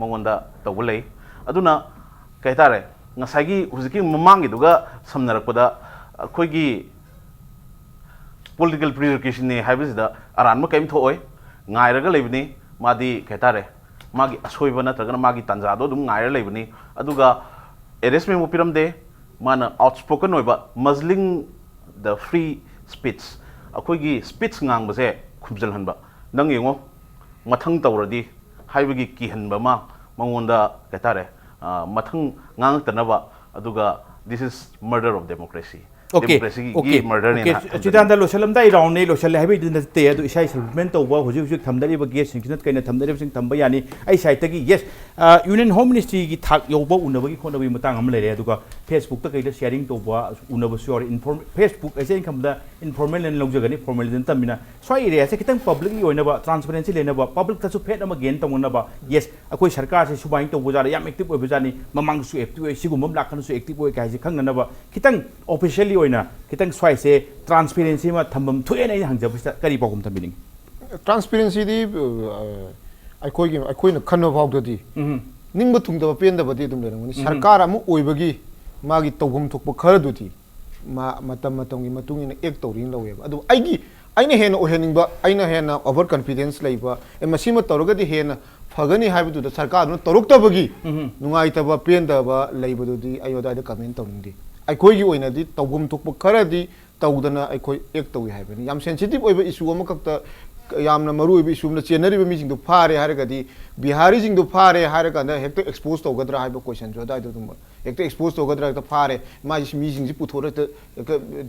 मंगोंदा तौब लई अदुना कई तारे ngसाइगी हुजिकी ममांगी दुगा समनरकपदा अखोइगी political prejudice ने हाइबसिदा अरानम कइम थोय ngairaga leibni madi kei tare magi asoiba natragana magi tanjado dum ngaira leibni aduga arrest memo piramde mana outspoken oiba muzzling the free speech akoigi speech ngangbase khumjal hanba nang yengo mathang tawradi haibagi ki hanba ma mangonda kei tare mathang ngang tanaba aduga this is murder of democracy. Okay. Okay. Chidananda Losalam da round ne losal hai bi din te adu isai settlement to wa huju huju thamdari ba ges sing kinat kaina thamdari sing thamba yani ai sai ta gi yes union home ministry gi thak yoba unaba gi khona bi matang am lere adu ka Facebook ta kai da sharing to ba unaba sure inform Facebook ai sai kam da informal and log jagani formal din tamina so area se kitang public gi oina ba transparency lena ba public ta su phet am gain tamuna ba yes akoi sarkar se subain to bujara yam active oi bujani mamang su active sigum mam lakhan su active oi kai se khang na ba kitang officially kitang swai se transparency ma thambam thuye nei hangjabista kari pagum thambini transparency di aikoi na khanno phawda di ningba thungda penda ba di dum le ngani sarkar amu oibagi magi tawgum thokpa khara du di matam gi matung ina ek tawring lawe ba adu aigi aina hena oheningba aina hena over confidence leiba e masima tawraga di hena phagani haibu du sarkar nu torukta bagi nungai ta ba penda ba leiba du di ayoda da comment tawning di ꯑꯩꯈꯣꯏꯒꯤ ꯑꯣꯏꯅꯗꯤ ꯇꯧꯐꯝ ꯊꯣꯛꯄ ꯈꯔꯗꯤ ꯇꯧꯗꯅ ꯑꯩꯈꯣꯏ ꯑꯦꯛ ꯇꯧꯏ ꯍꯥꯏꯕꯅꯤ ꯌꯥꯝ ꯁꯦꯟꯁꯤꯇꯤꯚ ꯑꯣꯏꯕ ꯏꯁꯨ ꯑꯃꯈꯛꯇ ꯌꯥꯝꯅ ꯃꯔꯨꯑꯣꯏꯕ ꯏꯁꯨ ꯑꯃꯅ ꯆꯦꯟꯅꯔꯤꯕ ꯃꯤꯁꯤꯡꯗꯨ ꯐꯥꯔꯦ ꯍꯥꯏꯔꯒꯗꯤ ꯕꯤꯍꯥꯔꯤꯁꯤꯡꯗꯨ ꯐꯥꯔꯦ ꯍꯥꯏꯔꯀꯥꯟꯗ ꯍꯦꯛꯇ ꯑꯦꯛꯁꯄꯣꯖ ꯇꯧꯒꯗ꯭ꯔꯥ ꯍꯥꯏꯕ ꯀꯣꯏꯁꯟꯁꯨ ꯑꯗꯨꯋꯥꯏꯗ ꯑꯗꯨꯝ ꯍꯦꯛꯇ ꯑꯦꯛꯁꯄꯣꯖ ꯇꯧꯒꯗ꯭ꯔꯥ ꯍꯦꯛꯇ ꯐꯥꯔꯦ ꯃꯥꯒꯤ ꯃꯤꯁꯤꯡꯁꯤ ꯄꯨꯊꯣꯔꯛꯇ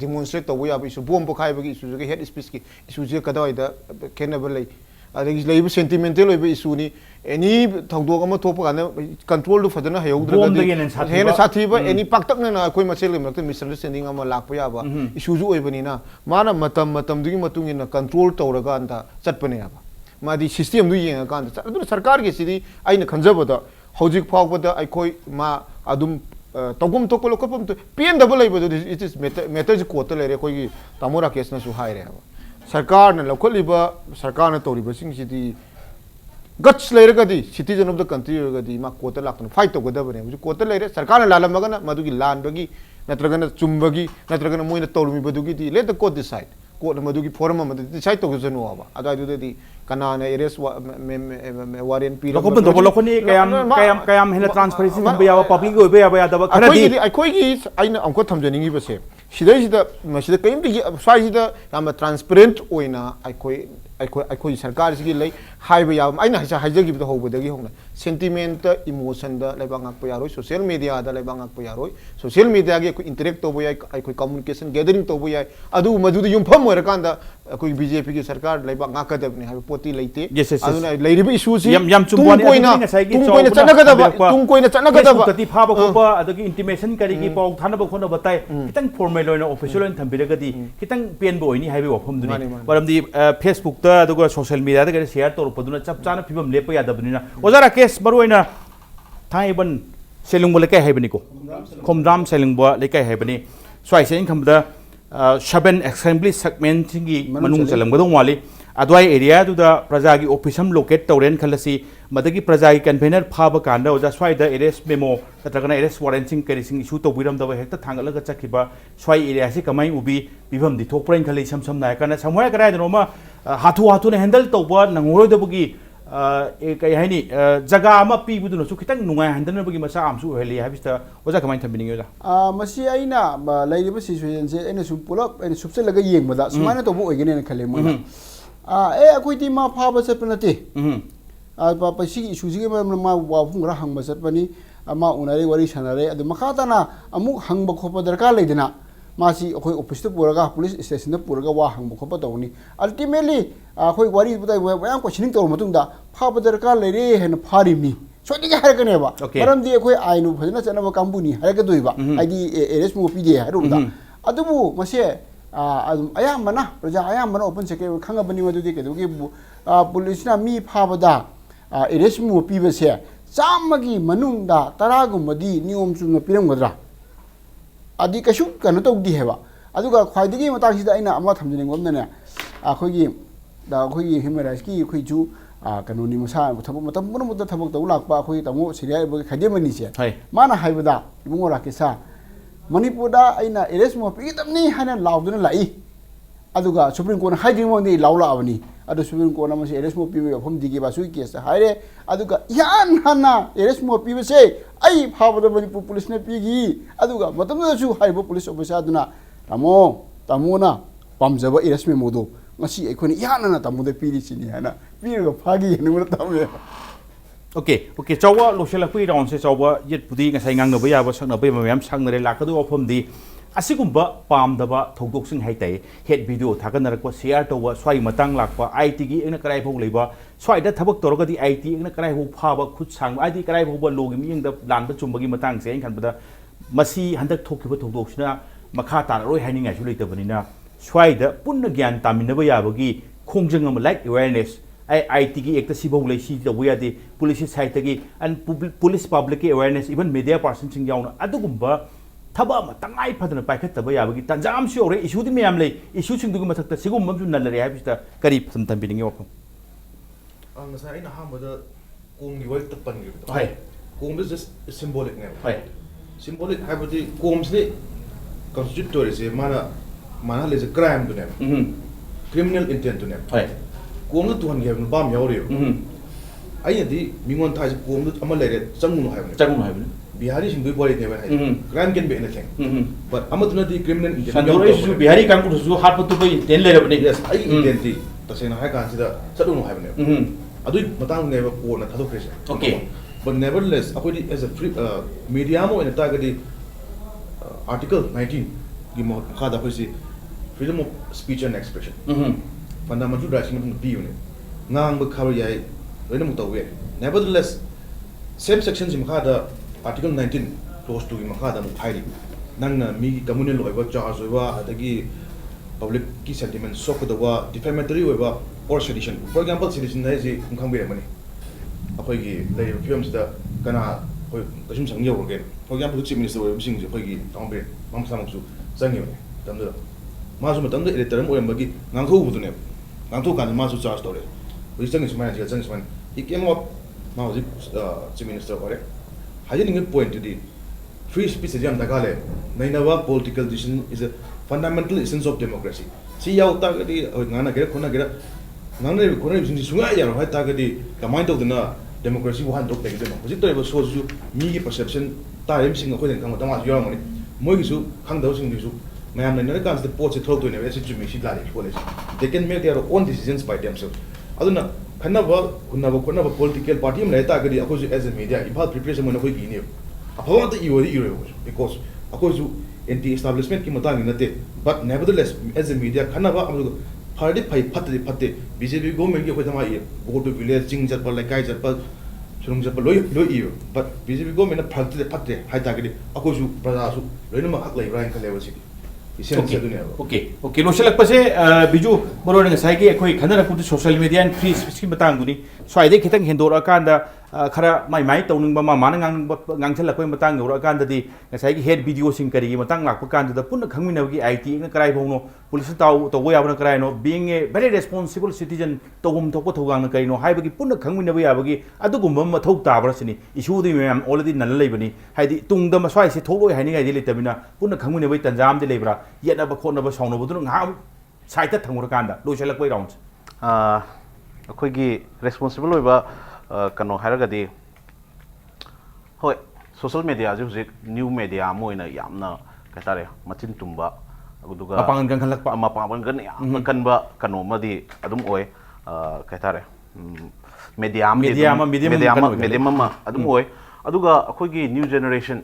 ꯗꯤꯃꯣꯟꯁꯇ꯭ꯔꯦꯠ ꯇꯧꯕ ꯌꯥꯕ ꯏꯁꯨ ꯕꯣꯝ ꯄꯣꯈꯥꯏꯕꯒꯤ ꯏꯁꯨꯁꯤꯒ ꯍꯦꯠ ꯁ꯭ꯄꯤꯆꯀꯤ ꯏꯁꯨꯁꯤꯒ ꯀꯗꯥꯏꯗ ꯈꯦꯠꯅꯕ ꯂꯩ ꯑꯗꯒꯤ ꯂꯩꯕ ꯁꯦꯟꯇꯤꯃꯦꯟꯇꯦꯜ ꯑꯣꯏꯕ ꯏꯁꯨꯅꯤ ꯑꯦꯅꯤ ꯊꯧꯗꯣꯛ ꯑꯃ ꯊꯣꯛꯄ ꯀꯥꯟꯗ ꯀꯟꯇ꯭ꯔꯣꯜꯗꯨ ꯐꯖꯅ ꯍꯩꯍꯧꯗ꯭ꯔꯒꯗꯤ ꯍꯦꯟꯅ ꯁꯥꯊꯤꯕ ꯑꯦꯅꯤ ꯄꯥꯛꯇꯛꯅꯅ ꯑꯩꯈꯣꯏ ꯃꯁꯦꯜꯒꯤ ꯃꯔꯛꯇ ꯃꯤꯁꯑꯟꯗꯔꯁꯇꯦꯟꯗꯤꯡ ꯑꯃ ꯂꯥꯛꯄ ꯌꯥꯕ ꯏꯁꯨꯁꯨ ꯑꯣꯏꯕꯅꯤꯅ ꯃꯥꯅ ꯃꯇꯝꯗꯨꯒꯤ ꯃꯇꯨꯡ ꯏꯟꯅ ꯀꯟꯇ꯭ꯔꯣꯜ ꯇꯧꯔꯀꯥꯟꯗ ꯆꯠꯄꯅꯦꯕ ꯃꯥꯗꯤ ꯁꯤꯁꯇꯦꯝꯗꯨ ꯌꯦꯡꯉꯀꯥꯟꯗ ꯑꯗꯨꯅ ꯁꯔꯀꯥꯔꯒꯤꯁꯤꯗꯤ ꯑꯩꯅ ꯈꯟꯖꯕꯗ ꯍꯧꯖꯤꯛ ꯐꯥꯎꯕꯗ ꯑꯩꯈꯣꯏ ꯃꯥ ꯑꯗꯨꯝ ꯇꯧꯐꯝ ꯊꯣꯛꯄ ꯂꯧꯈꯠꯐꯝ ꯄꯦꯟꯗꯕ ꯂꯩꯕꯗꯨꯗꯤ ꯏꯠ ꯏꯁ ꯃꯦꯇꯔꯁꯤ ꯀꯣꯔꯠꯇ ꯂꯩꯔꯦ ꯑꯩꯈꯣꯏꯒꯤ ꯇꯥꯃꯣ ꯔꯥꯀꯦꯁꯅꯁꯨ ꯍꯥꯏꯔꯦꯕ ꯁꯔꯀꯥꯔꯅ ꯂꯧꯈꯠꯂꯤꯕ ꯁꯔꯀꯥꯔꯅ ꯇꯧꯔꯤꯕꯁꯤꯡꯁꯤꯗꯤ guts leiragadi citizen of the country leiragadi ma kota lakna fight togadabane muju kota leire sarkar lalamagana madugi lanbagi natragana chumbagi natragana moina tolmi badugi di let the court decide court madugi forum ma decide togazanu aba adaidu di kanana arrest warrant pi lokon to lokoni kayam hena transparency thamba yawa public oiba yaba yadaba khanadi aikoigi aina amko thamjaningi base sidai masida kayim di swaisida yama transparent oina aikoi sarkar sigi lei haiba ya aina haijagi bida hobadagi hongna sentiment emotion da laiba ngakpa yaroi social media da laiba ngakpa yaroi social media ge ko interact tobo yai aikoi communication gathering tobo yai adu madu yumpham oirakanda akoi BJP gi sarkar laiba ngakadabni haiba poti leite aduna leiriba issue si yam chumbani tung koina chanagadaba tati phaba khoba adagi intimation kari gi pau thanaba khona batai kitang formal oina official oina thambiragadi kitang penbo oini haiba wafam duni waramdi Facebook ta aduga social media da share tor paduna chap chana phibam lepa yadabnina ozara case maruina thaiban selung bole kai haibani ko khomram selung bo le kai haibani swai se income da shaben assembly segment gi manung selam gadong wali adwai area du da praja gi officium locate tawren khalasi madagi praja gi convener phaba kanda oja swai da arrest memo tatragana arrest warrant sing kari sing issue to biram da hekta thangalaga chakhiba swai area se kamai ubi bibam di thokprain khali sam na kana samwa kara no ma hatu ne handle tawba nangoroi da bugi kai haini jaga ama pi buduna su kitang nungai handle bagi masa amsu heli habista oja kamai thambini oja masi aina lairiba situation se ene su pulap ene subse laga yengmada sumana to bu oigene ne khale mo akoi ti ma phaba setpanate pa pasi issue ji ma wa fungra hangba setpani ama unare wari sanare adu makhatana amuk hangba khopa darkar leidina masi akoi office to puraga police station to puraga wa hangba khopa tawni ultimately akoi wari budai wayam questioning tawr matungda phaba darkar leire hen pharimi sodi ga haragane ba maramdi akoi ainu phajna chanaba kambuni haraga doiba aidi arrest mo pide harumda adubu mase ayamana praja ayamana open secret khangabani madudi kedugi police na mi phabada arrest mo pibase chamagi manungda taragumadi niyom chuna piramgadra adi kashu kana tawdi heba aduga khwaidigi matang sida aina ama thamjini ngomna ne akhogi da khoi human rights ki khoi ju kanoni masa thabo matam mun mudda thabo tau lakpa khoi tamo siria bo khade mani se mana haibada ibungo rakesa Manipur da aina arrest mo pi tamni hana lauduna lai aduga Supreme Court haiding mo ni laula awani adu Supreme Court na se arrest mo pi phom digi ba sui case haire aduga yan hana arrest mo pi se ai phawada Manipur police ne pi gi aduga matam da su haibo police officer aduna tamo na pamjaba arrest me modo ngasi ekhoni yan na tamo de pi ri sini hana pi ro phagi ni mo tamme Okay, chawa local kui round se chawa yet pudi ngasai ngang no baya ba sakna baya mayam sang nare la kadu ofom di asigumba pam daba thogdok sing hai tai head video thagan narak share to wa swai matang lakpa IT gi ena karai phog leiba swai da thabak toroga di IT ena karai ho pha ba khut sang IT karai phog ba logi mi ing da lan ba chum ba gi matang se eng khan ba masi handak thokhiba thogdok sina makha ta roi hainingai su leitabani na swai da punna gyan tamin ba ya ba gi khongjang am like awareness IT ki ekta sibong lei si the way the police side gi and police public awareness even media person sing yauna adugumba thaba ma tangai phadana paikhat taba ya gi tanjam si ore issue di meyam lei issue sing dugu mathakta sigum mam jun nalare habista kari tham tham bining yokum ngasa ina hamada kong gi wal tapan gi hai kong is just symbolic ne hai symbolic habadi kong se constitutory se mana le crime to ne criminal intent to ne hai Kong the 200 have bomb Yori. I the Mingon ties Kong the Amalere, Sangun Haven. Bihari in good body never had. Crime can be anything. But Amatuna the criminal Bihari can go to happen to be 10 letter. Yes, I intend the same I consider Sadun Haven. I do Matang never born a Tadocation. Okay. But nevertheless, as a free mediamo in a target Article 19, freedom of speech and expression. Fundamental rights in the unit. Nang cover yai, nevertheless, same sections in Makada, Article 19, close to Makada Mutai. Nang me communal over charge over the public key sentiment, so for the war, defamatory over or sedition. For example, sedition is a income money. Apogi, they films the Kana, Kashim Yo again. For example, the Chief Minister of Sing, Pogi, Tombe, Mamsamu, Sanyo, Tamda. Mazumatam, the term or Magi, Nanko would name. Nanto can masu charge story. We send his manager, when he came up, now the Chief Minister or hiding a point to the free speech and Tagale. Nainava political decision is a fundamental essence of democracy. See how Tagadi or Nana get Konagera Nana Konagin Suaya, right Tagadi, the mind of the democracy will handle them. Was it ever shows you me perception, time sing a way and come with your money. Moisu, Kangdos in the Ma'am, in other the ports are told to invest to me, they can make their own decisions by themselves. I don't know, Kanava political party, as a media, Imphal preparation when a week in you. Upon the Euro, because of course, in the establishment came a time in the day, but nevertheless, as a media, Kanava party pay patti, BJP government with my ear, go to village, things that like guys at but but BJP government party the party, high target, Akosu, Brazasu, Renoma, like Ryan Kalewa City. Okay. No select pase Biju Moro ng sai ki akoi khana rakut social media and free speech ki batang duni so ai de khitang hendora kanda khara mai tawning ba ma manang ngang thal akoi batang yora kanda di sai ki head video sing kari matang lak kanda da pun khangmin na gi IT na krai bongno police taw to go yabna krai no being a very responsible citizen to gum to ko thogang na kari no hai ba gi pun khangmin na ba ya ba gi adu gum ma thok ta bra sini issue di mem already nan lai bani hai di tung da ma swai se tholoi hai ni ga di le tabina pun khangmin na ba tanjam de lebra yet ba khon ba song no bu ngam sai ta thangura kanda lo selak pai round akhoi gi responsible oiba kano haraga di hoi social media ju new media moina yamna katare machin tumba aguduga apangan kan khalak pa mapangan kan yamna kanba kano madi adum oi katare media adum oi aduga akhoi gi new generation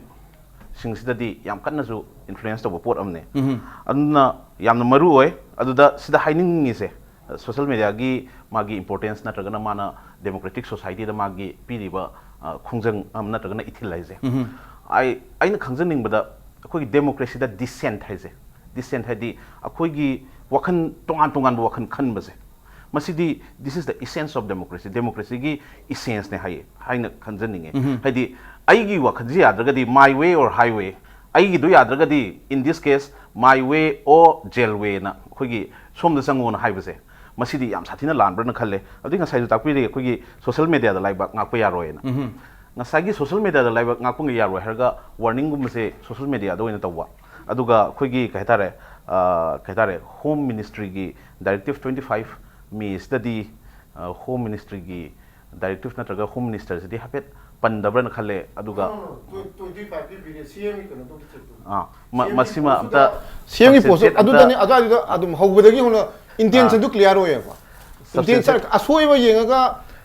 singsidadi yam kannasu influence to report amne aduna yamna maru oi aduda sida haining ni se social media gi magi importance na tragana mana democratic society da magi piriba khungjang amna tragana ithilaize ai na khangjaning bada akoi democracy da dissent haize dissent hadi akoi gi wakhan tongan bu wakhan khan base masidi this is the essence of democracy gi essence ne haina khanjaning hadi ai gi wakhan ji adragadi my way or highway ai gi du yadragadi in this case my way or jail way na akoi gi somda sangona haibase मसीदी याम साथीना लानब्रना खल्ले अदि ngasai takpiri अखोगी social media da laiba ngakpa yaroina ngasai gi social media da laiba ngakpa yaroi harga warning gum se social media da oina tawwa aduga अखोगी कहतारे home ministry gi directive 25 mi study home ministry gi directive natraga home minister se di hapet pandabran khalle aduga 25 ki period CM ki no to masima amta CM ki post adudani adum hawbadagi hono intention du clear hoyeba intention asoiba yengaga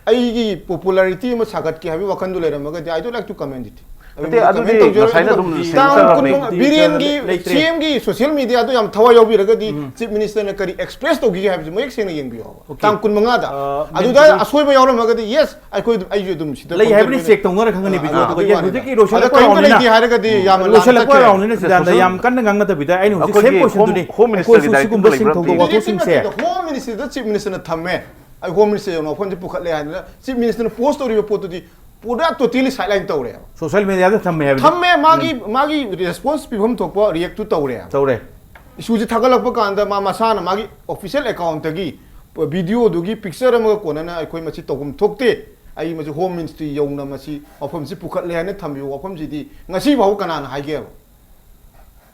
aigi popularity ma sagat ki habi wakan du leramaga I don't like to comment it Birian gi CM gi social media to yam thawa yobi ragadi chief minister na kari express to gi habi moik sena yeng bi ho tang kun manga da aduda asoi ba yawra magadi yes I ju dum sita lei habi check tong ngara khangani bi to ya huje ki roshal ko rauni na ki haragadi yam roshal ko rauni na sidanda yam kan ngang na bida ai no same question ni home minister di directive ko sing thong ko sing se home minister the chief minister na thamme ai home minister no phone ji pukhat le ha chief minister na post ori po to di पूरा totally silent तौरे social media दा थम्मे मागी response पिभम थोकपो react to तौरे issue जी थगलप कांदा मा मसाना मागी official account तगी video दुगी picture अमग कोनना अखोय मछि तोगम थोकते आई मछि home ministry यौना मछि अफम सि पुखत ले हने थम्बियो अफम जि दी ngasi भाउ कनान हाइगे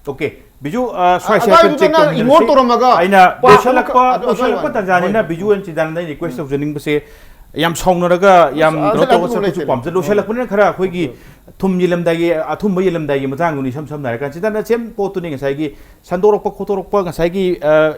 ओके बिजू स्वाइ से चेक तो इमोट तोरमगा आइना दोशलक तंजानिना बिजू एन चिदानंद रिक्वेस्ट ऑफ जनिंग बसे याम सौनरगा याम तो सब पाम से लोशलकपन खरा अखोगी थुम यलमदागी अथुम यलमदागी मतांगुनी सम सम नारका चिदाना सेम पोतुनी ngसाइगी संदोरक खोतोरक ngसाइगी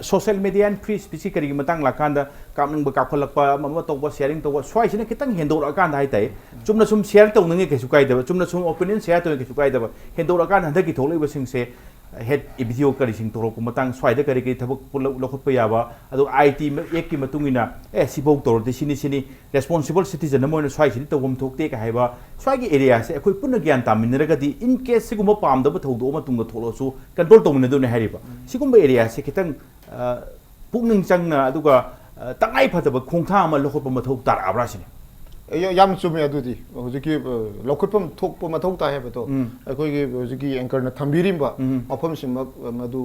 social media and free speech करिगी मतंग लाकांदा कामनिंग काफलक मम तो शेयरिंग तो स्वाइसिना कितंग हेंदोर कांदा हाइताई चुमना सुम शेयर तौनंगे केसु काइदबा चुमना सुम ओपिनियन शेयर तो केसु काइदबा हेंदोर कांदा हदकी थोलैबा सिंगसे हेड वीडियो करी सिंग तोरक मतंग स्वाइदा करी के थबक लखोत याबा अदो आईटी एक की मतुंगिना ए सिबौ तोरदि सिनी रेस्पोंसिबल सिटीजन मोइन स्वाइसिनि तौबम थोकते का हाइबा स्वाइगी एरिया से अखोय पुन ज्ञान तामिनरगदी इन केस सिगुम पामदब थौदो मतुंग थोलसु कंट्रोल तौमिनदुने हाइबा सिगुम एरिया से खितंग पुकनिंग चंगना अदुगा तंगाई फतब खोंथा अमा लखोप मथौ ताराब्रा सिनि याम चुमे अदुदी होजिकी लखोपम थोकप मथौ ता हेबतो अखोयगी होजिकी एंकर न थंबिरिमबा मफम सिमक मदु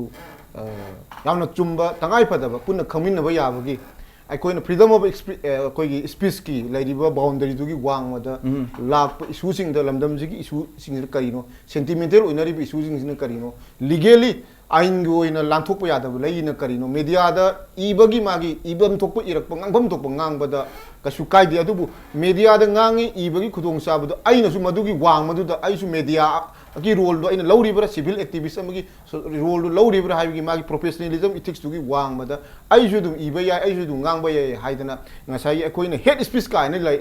यामना चुम्बा तंगाई फतब पुन खमिनबा याबगी अखोयना फ्रीडम ऑफ अखोयगी स्पीच की लैरिबा बाउंडरी दुगी वांगमदा लाप इशू सिंग द लमदम जिगी इशू सिंग करिनो सेंटिमेंटल ओइनरिबि इशू सिंग करिनो लीगली आइन गोइना लांथोप यादब लैना करिनो मीडिया दा इबगी मागी इबम थोप इरक ngangbam थोप ngangbada kasu kaide adubu media da ngangi ibagi khudong sabadu aina su madugi wang maduda aisu media ki role do aina lawribra civil activist amagi role do lawribra haigi magi professionalism ethics tugi wang mada aisu dum ibaya aisu dum ngangba ye haidana ngasai akoina head speech ka ne lai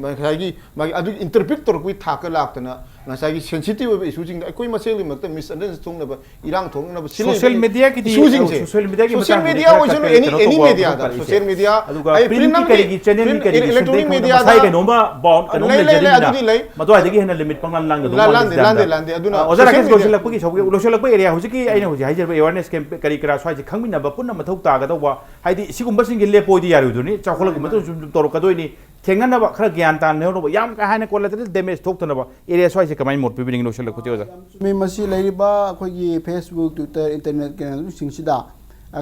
ngasai magi adu interpret tor kui thaka laktana ngasai sensitive issue jing akoi maseli makta misunderstanding na ba irang thong na ba social media ki social media was any media da social media ai print kari gi channel kari gi electronic media sai ke noma bond kanom le jadina madwa dagi hena limit panglan lang do lande aduna ozara kes social lakki social lakki area hujiki aina huji haijer awareness camp kari kra swai ji khangmina ba punna mathau ta ga dawa haidi sigumba singi lepoi di yaru duni chakhol gum to torok kadoi ni थेंगना बा खरा ज्ञान तान ने रो याम का हाने collateral damage थोकतना बा area स्वाइ से कमाई मोट पिबिंग नो शल खुते ओजा मे मसी लैरिबा अखोगी फेसबुक ट्विटर इंटरनेट चैनल सिंगसिदा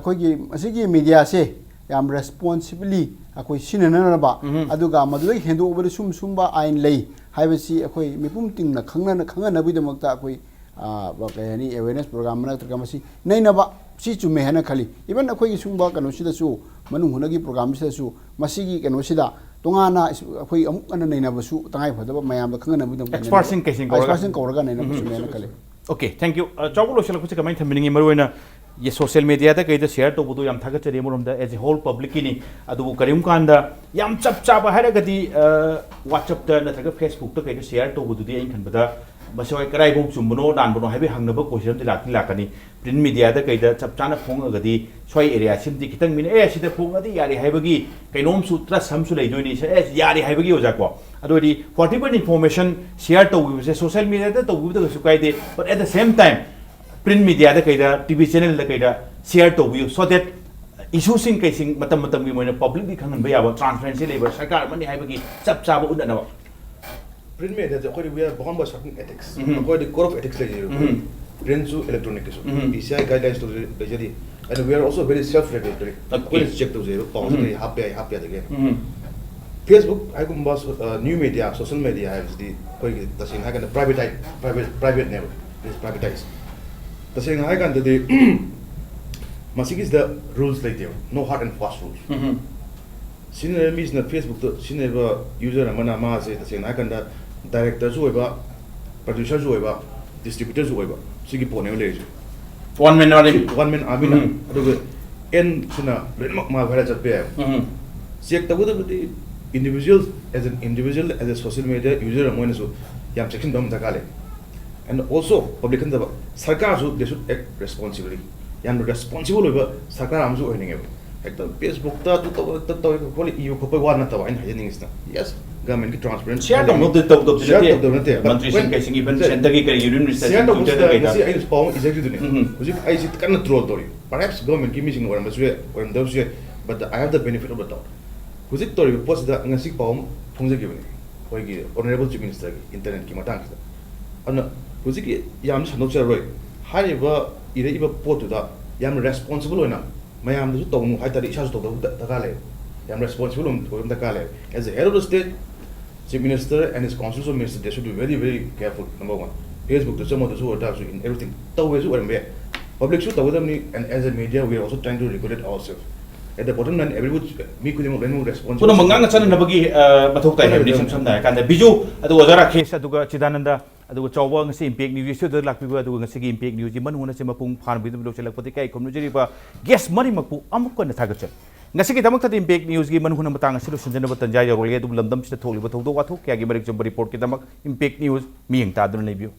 अखोगी असिगी मीडिया से याम रेस्पोंसिबली अखोई सिनननबा अदुगा मदुई हेंदो ओवर सुम सुमबा आइन लै हाइबसी अखोई मिपुम तिंगना खंगना बिदमकता अखोई बकयानी अवेयरनेस प्रोग्राम नत्रगा मसी नैनबा सी चुमे हना खाली इवन अखोई सुंबा कनोसिदासु मनु हुनगी प्रोग्राम सिदासु मसीगी कनोसिदा तोंगाना अखोई अमुक अन नैनबसु तंगाई फदबा मयाम खंगना बिदम एक्सपर्सन केसिंग कोरगा नैनबसु मेना खाली ओके थैंक यू चावलो सल कुछ कमाई थमिनिंग मरोइना ये सोशल मीडिया दा कइदा शेयर तो बुदो याम थागचरी मोरमदा एज ए होल पब्लिक किनी अदु करिम कांदा याम चप चाबा हारगदी व्हाट्सएप दा नथगा फेसबुक दा कइदा शेयर तो बुदुदी इन खनबदा बसोय कराई बो चुमबनो दानबनो हाबे हंगनबा क्वेश्चन दि लाकनी प्रिंट मीडिया दा कइदा चप चाना फोंगगदी सोय एरिया सिमदि खितंग मिने ए सिदा फोंगदी यारि हाइबगी कैनोम सु ट्रस्ट हमसु लेदोइनी से ए यारि हाइबगी ओजा को अदोदी 40% इन्फॉर्मेशन शेयर तो से सोशल मीडिया दा तो बुदो सुकाइदे but at the same time print media दा कइदा टीवी चैनल दा कइदा शेयर तो बियो सो दैट इशू सिंग कैसिंग मतम मतम की मोइना पब्लिक दि खंगन बया ट्रांसपेरेंसी लेबर सरकार मनि हाइबगी चप चाबा उदनबा प्रिंट में जब कोई भी बहुत बड़ा शॉपिंग एथिक्स कोई कोड ऑफ एथिक्स ले प्रिंट जो इलेक्ट्रॉनिक के सो इसीआई गाइडलाइंस तो ले जदी and we are also very self-regulatory. When it's checked, those happy again. Facebook, I can new media, social media has the saying I can private never is privatized. The saying I can the Masik is the rules like there, no hard and fast rules. Senior means na Facebook to senior user and mana ma say the saying I can the directors whoever, producers whoever, distributors whoever. Sigi pone leisure. One man army. Aduga en suna remak ma bhara chat pe. Siak tabu the individuals as a social media user among so yam section dom dakale. And also public and the sarkar they should act responsibly. Yam responsible over sarkar amzu earning ever. Facebook to you could one at the wine hiding is yes. Government transparent. Share the mode of the country, even the union is exactly cannot throw. Perhaps government give me when those but I have the benefit of the doubt. Who's it to post the Nasi Pom from the given? Honorable Chief Minister, Internet Kimatang. And who's it Yams not sure. However, either port to the Yam responsible enough. My am the Tom, I thought it has to the Gale. Yam responsible for the Gale. As the head of the state, Chief Minister and his constitutional minister, they should be very, very careful. Number one, Facebook to some of those who are in everything. Public should tell them, and as a media, we are also trying to regulate ourselves. At the bottom line, everybody me could remove responsibility. Puno manganga chana nabagi bathok tai hebni samsam da kan da biju adu Rakesh aduga Chidananda aduga Chaoba ngasi impact news su da lakpi ba aduga ngasi impact news ji manhuna se mapung phan bi do chelak pati kai komnu jeri ba guest mari makpu amuk na thagat ngasi ki damak ta impact news gi manhuna matang asilu sunjana batan jai yorole adu lamdam se tholi ba thok do wa thok kya gi marik jam report ki damak impact news mi eng ta dun nei biu